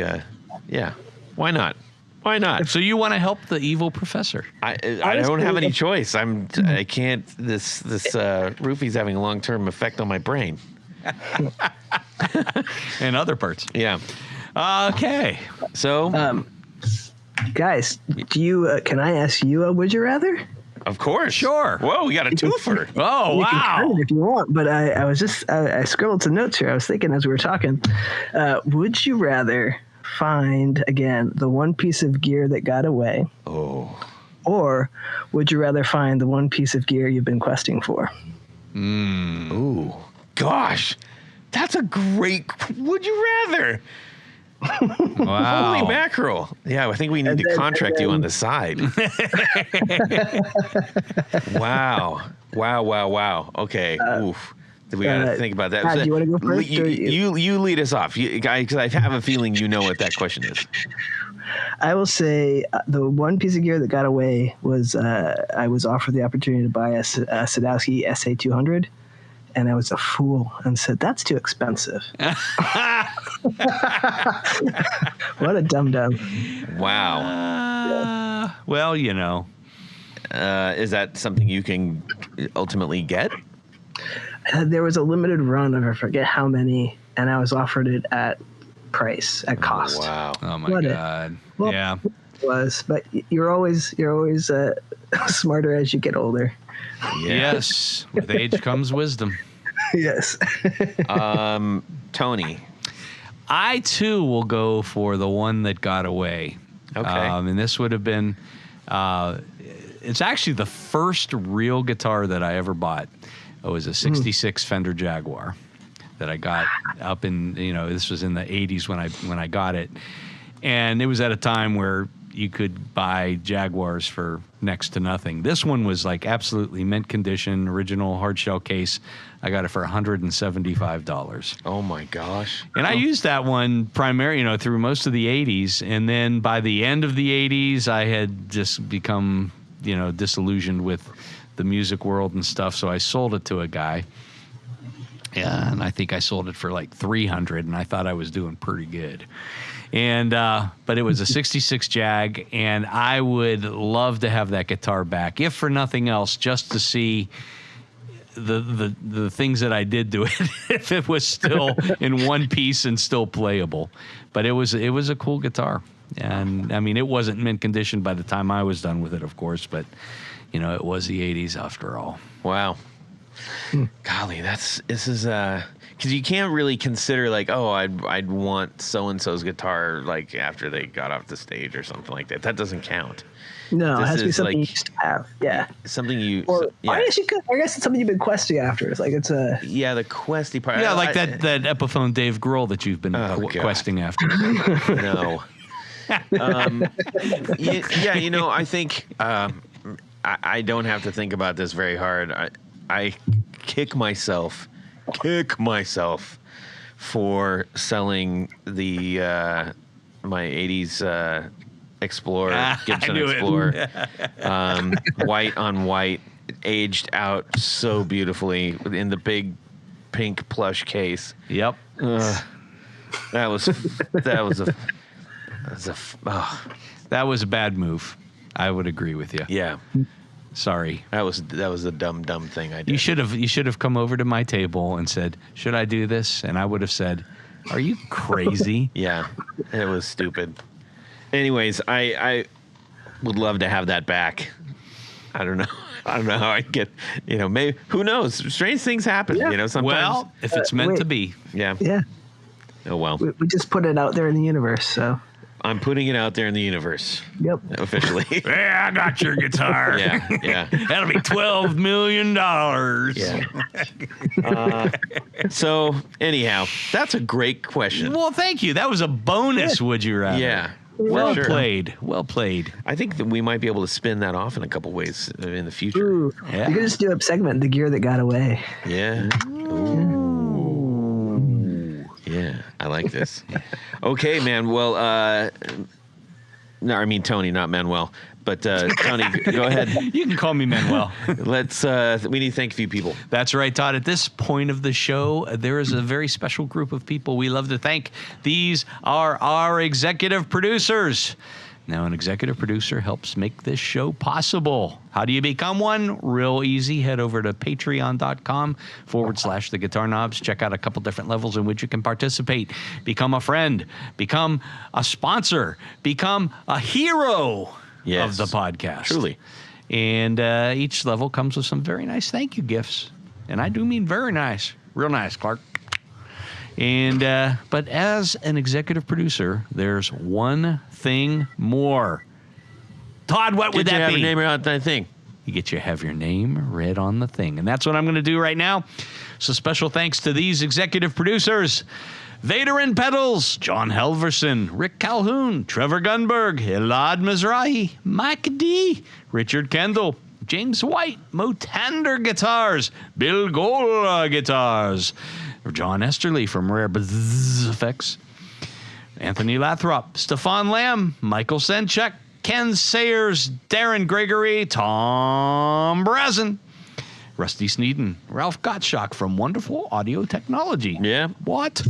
why not? Why not?
So you want to help the evil professor?
I don't have any choice. I can't. This roofie's having a long-term effect on my brain.
And other parts.
Yeah.
Okay.
So,
Guys, do you? Can I ask you a would you rather?
of course,
Sure.
Whoa, we got a twofer.
Oh,
You can
wow.
turn it if you want, but I was just I scribbled some notes here. I was thinking as we were talking, would you rather find again the one piece of gear that got away, or would you rather find the one piece of gear you've been questing for?
Ooh, gosh, that's a great. Would you rather?
Wow.
Holy mackerel! Yeah, I think we need
And
to
then-
contract
and
you on
then-
the side. Wow. Okay. Oof. We got to think about that.
Todd, do you wanna go first, or
You lead us off, because I have a feeling you know what that question is.
I will say the one piece of gear that got away was I was offered the opportunity to buy a Sadowski SA200, and I was a fool and said, that's too expensive. What a dum-dum.
Wow.
Well,
Is that something you can ultimately get?
There was a limited run of I forget how many, and I was offered it at price, at cost.
Wow.
Oh my
What a-
God.
Well,
Yeah.
It was, but you're always smarter as you get older.
Yes. With age comes wisdom.
Yes.
Tony.
I too will go for the one that got away.
Okay.
And this would have been, it's actually the first real guitar that I ever bought. It was a 66 Fender Jaguar that I got up in, this was in the 80s when I got it. And it was at a time where you could buy Jaguars for next to nothing. This one was like absolutely mint condition, original hard shell case. I got it for $175.
Oh my gosh.
And I used that one primarily, through most of the 80s. And then by the end of the 80s, I had just become, disillusioned with the music world and stuff. So I sold it to a guy. Yeah, and I think I sold it for like $300, and I thought I was doing pretty good. And but it was a 66 Jag, and I would love to have that guitar back, if for nothing else, just to see the things that I did to it, if it was still in one piece and still playable. But it was a cool guitar, and I mean, it wasn't mint condition by the time I was done with it, of course, but it was the 80s after all.
Wow. Golly, this is because you can't really consider like, oh, I'd want so and so's guitar like after they got off the stage or something like that. That doesn't count.
No, it
This
has to be
is
something
like-
you used to have. Yeah.
Something you,
Or
yeah,
I guess it's something you've been questing after. It's like it's a
yeah, the questy part.
Yeah, like that Epiphone Dave Grohl that you've been
Oh, God.
questing after.
No. Yeah, I think I don't have to think about this very hard. I kick myself for selling the my 80s Explorer, Gibson
I knew it.
Explorer, white on white, aged out so beautifully in the big pink plush case.
Yep.
That was
a bad move. I would agree with you.
yeah.
Sorry.
That was a dumb thing I did.
You should have come over to my table and said, "Should I do this?" And I would have said, "Are you crazy?"
Yeah, it was stupid. Anyways, I would love to have that back. I don't know how I get. Maybe, who knows? Strange things happen.
Yeah.
Sometimes.
Well, if it's meant to be.
Yeah.
Yeah.
Oh well.
We just put it out there in the universe, so.
I'm putting it out there in the universe.
Yep.
Officially.
Yeah, I got your guitar.
Yeah.
That'll be $12 million.
Yeah. So anyhow, that's a great question.
Well, thank you. That was a bonus, would you rather?
Yeah.
Well
Sure.
played. Well played.
I think that we might be able to spin that off in a couple ways in the future.
Ooh.
Yeah.
You could just do a segment, The Gear That Got Away.
Yeah. Yeah, I like this. Okay, man. Well, no, I mean Tony, not Manuel. But Tony, go ahead.
You can call me Manuel.
Let's. We need to thank a few people.
That's right, Todd. At this point of the show, there is a very special group of people we love to thank. These are our executive producers. Now, an executive producer helps make this show possible. How do you become one? Real easy. Head over to patreon.com/The Guitar Knobs. Check out a couple different levels in which you can participate. Become a friend. Become a sponsor. Become a hero of the podcast.
Truly.
And each level comes with some very nice thank you gifts. And I do mean very nice. Real nice, Clark. And but as an executive producer, there's one thing more. Todd, what would that
have
be?
your name on that thing?
You get to have your name read on the thing. And that's what I'm going to do right now. So special thanks to these executive producers. Vader and Pedals, John Helverson, Rick Calhoun, Trevor Gunberg, Elad Mizrahi, Mike D, Richard Kendall, James White, Motander Guitars, Bill Gola Guitars, John Esterly from Rare Buzz Effects, Anthony Lathrop, Stefan Lamb, Michael Senchek, Ken Sayers, Darren Gregory, Tom Brazen, Rusty Sneeden, Ralph Gottschalk from Wonderful Audio Technology.
Yeah.
What?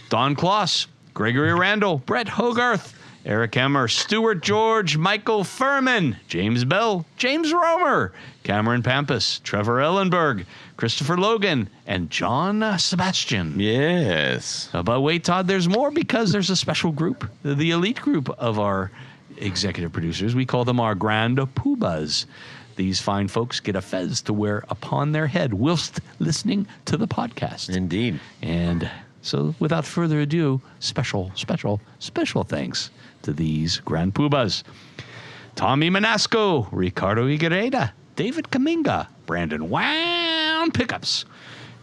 Don Kloss, Gregory Randall, Brett Hogarth, Eric Emmer, Stuart George, Michael Furman, James Bell, James Romer, Cameron Pampas, Trevor Ellenberg, Christopher Logan, and John Sebastian.
Yes.
But wait, Todd, there's more because there's a special group, the elite group of our executive producers. We call them our Grand Poobahs. These fine folks get a fez to wear upon their head whilst listening to the podcast.
Indeed.
And so without further ado, special thanks to these Grand Poobahs. Tommy Manasco, Ricardo Iguereda, David Kaminga, Brandon Wound Pickups,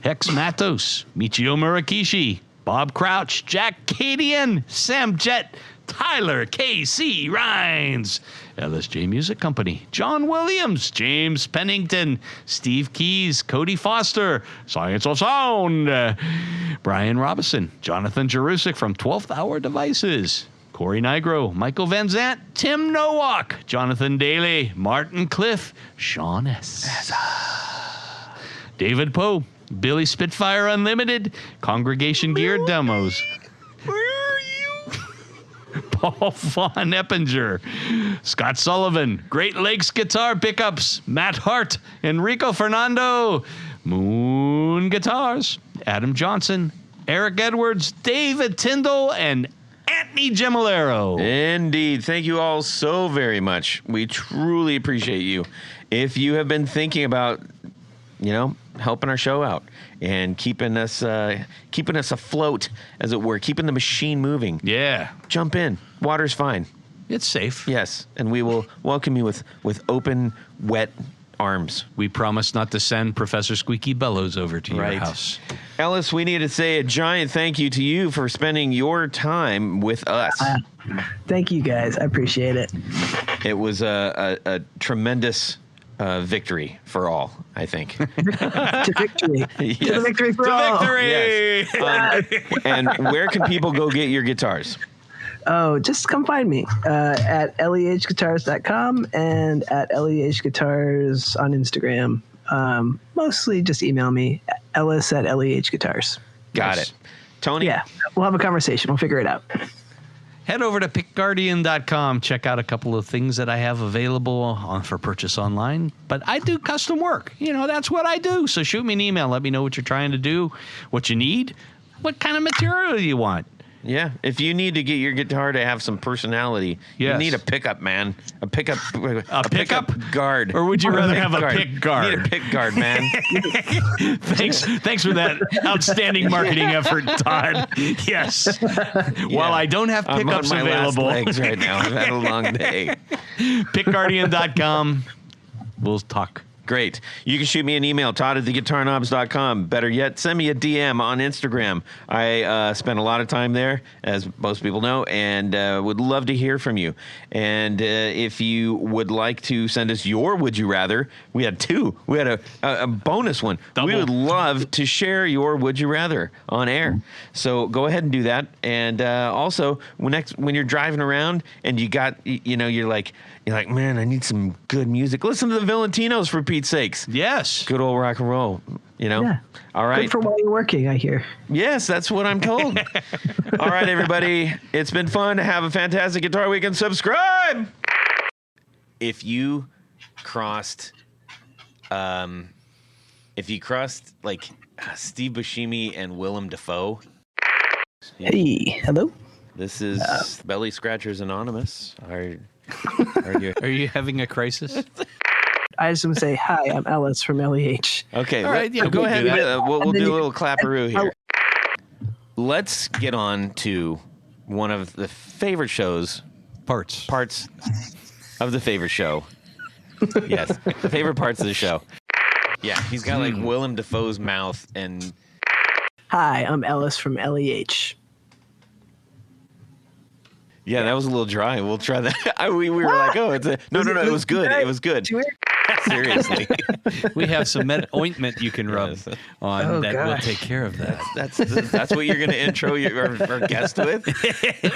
Hex Matos, Michio Murakishi, Bob Crouch, Jack Cadian, Sam Jett, Tyler K.C. Rhines, LSJ Music Company, John Williams, James Pennington, Steve Keys, Cody Foster, Science of Sound, Brian Robinson, Jonathan Jerusik from 12th Hour Devices, Corey Nigro, Michael Van Zant, Tim Nowak, Jonathan Daly, Martin Cliff, Sean S. David Poe, Billy Spitfire Unlimited, Congregation Gear Demos.
Where are you?
Paul Von Eppinger, Scott Sullivan, Great Lakes Guitar Pickups, Matt Hart, Enrico Fernando, Moon Guitars, Adam Johnson, Eric Edwards, David Tyndall, and Anthony Gemolero.
Indeed. Thank you all so very much. We truly appreciate you. If you have been thinking about, helping our show out and keeping us afloat, as it were, keeping the machine moving.
Yeah.
Jump in. Water's fine.
It's safe.
Yes. And we will welcome you with open, wet arms.
We promise not to send Professor Squeaky Bellows over to your house.
Ellis, we need to say a giant thank you to you for spending your time with us.
Thank you, guys. I appreciate it.
It was a tremendous victory for all, I think.
To victory.
Yes.
To the victory for all.
Victory!
Yes. And where can people go get your guitars?
Oh, just come find me at lehguitars.com and at L.E.H Guitars on Instagram. Mostly just email me, Ellis at L.E.H Guitars.
Got it. Tony?
Yeah, we'll have a conversation. We'll figure it out.
Head over to pickguardian.com. Check out a couple of things that I have available for purchase online. But I do custom work. That's what I do. So shoot me an email. Let me know what you're trying to do, what you need, what kind of material you want.
Yeah, if you need to get your guitar to have some personality, you need a pickup, man. A pickup guard.
Or would you rather have a pick guard?
You need a pick guard, man.
Thanks for that outstanding marketing effort, Todd. Yes. While I don't have pickups
I'm on my
available
last legs right now. I've had a long day.
Pickguardian.com. We'll talk.
Great. You can shoot me an email, todd@theguitarknobs.com. Better yet, send me a DM on Instagram. I spend a lot of time there, as most people know, and would love to hear from you. And if you would like to send us your Would You Rather, we had two. We had a bonus one.
Double.
We would love to share your Would You Rather on air. So go ahead and do that. And also, when you're driving around and you're like, man, I need some good music. Listen to the Valentinos, for Pete's sakes.
Yes.
Good old rock and roll,
Yeah.
All right.
Good for while you're working, I hear.
Yes, that's what I'm told. All right, everybody. It's been fun. Have a fantastic Guitar Week and subscribe. If you crossed like Steve Buscemi and Willem Dafoe.
Hey, hello.
This is Belly Scratchers Anonymous.
Are you having a crisis?
I just want to say, hi, I'm Ellis from L.E.H.
Okay,
all right,
go ahead. We'll do a little
Oh.
clapperoo here. Let's get on to one of the favorite shows.
Parts
Of the favorite show. Yes, the favorite parts of the show. Yeah, he's got like Willem Dafoe's mouth and...
Hi, I'm Ellis from L.E.H.
Yeah, that was a little dry. We'll try that. We were like, oh, it's a... No, it was good. It was good. Seriously.
We have some ointment you can rub
Yes.
on that will
gosh.
take care of that.
That's what you're going to intro our guest with?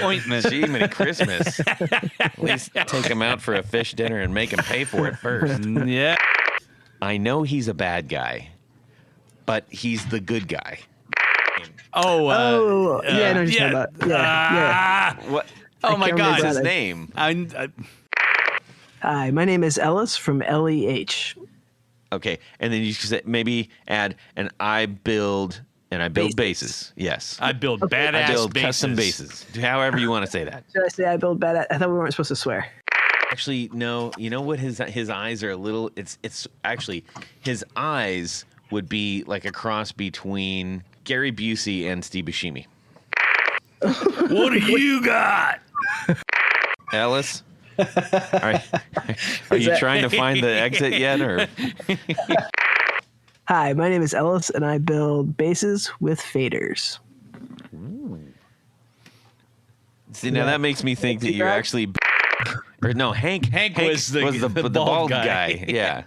Ointment.
Gee, many Christmas. At least take him out for a fish dinner and make him pay for it first.
Yeah.
I know he's a bad guy, but he's the good guy.
Oh,
yeah, I know what you're talking about. Yeah.
What?
Oh my
can't
God.
What's
remember
his
that.
name?
Hi, my name is Ellis from L.E.H.
Okay, and then you should maybe add, and I build basses. Yes.
I build badass
I build
bases.
custom basses. However you want to say that.
Should I say I build bad? I thought we weren't supposed to swear.
Actually, no. You know what? His eyes are a little. It's actually his eyes would be like a cross between Gary Busey and Steve Buscemi.
What do you got?
Ellis, are you trying to find the exit yet, or?
Hi, my name is Ellis, and I build basses with faders.
See, now that makes me think that you're actually, or no, Hank
was the
bald guy. Yeah.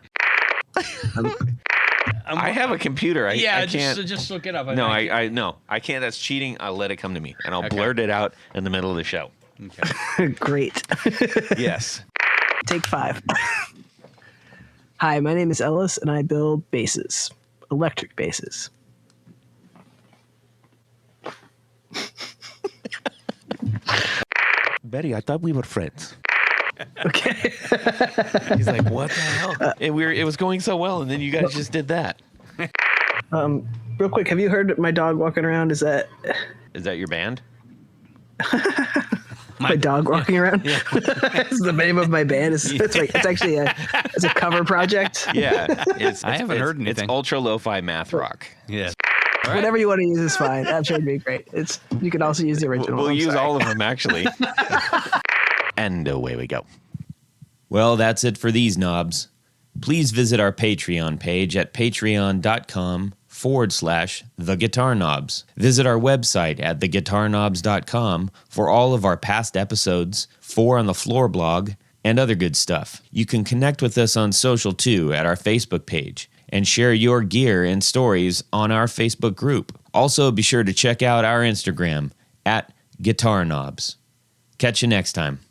I have a computer. I can't.
Just look it up.
No, I can't. That's cheating. I'll let it come to me, and I'll blurt it out in the middle of the show.
Okay.
Great.
Yes.
Take 5. Hi, my name is Ellis, and I build basses, electric basses.
Betty, I thought we were friends.
Okay.
He's like, what the hell? And it was going so well, and then you guys just did that.
Real quick, have you heard my dog walking around? Is that
your band?
my dog walking around? Yeah. It's the name of my band. It's actually a cover project.
Yeah.
I haven't heard anything.
It's ultra lo-fi math rock.
Yes.
Whatever you want to use is fine. I'm sure it'd be great. You can also use the original.
We'll
I'm
use
sorry.
all of them, actually. And away we go.
Well, that's it for these knobs. Please visit our Patreon page at patreon.com/theguitarknobs. Visit our website at theguitarknobs.com for all of our past episodes, 4 on the Floor blog, and other good stuff. You can connect with us on social too at our Facebook page and share your gear and stories on our Facebook group. Also, be sure to check out our Instagram at Guitar Knobs. Catch you next time.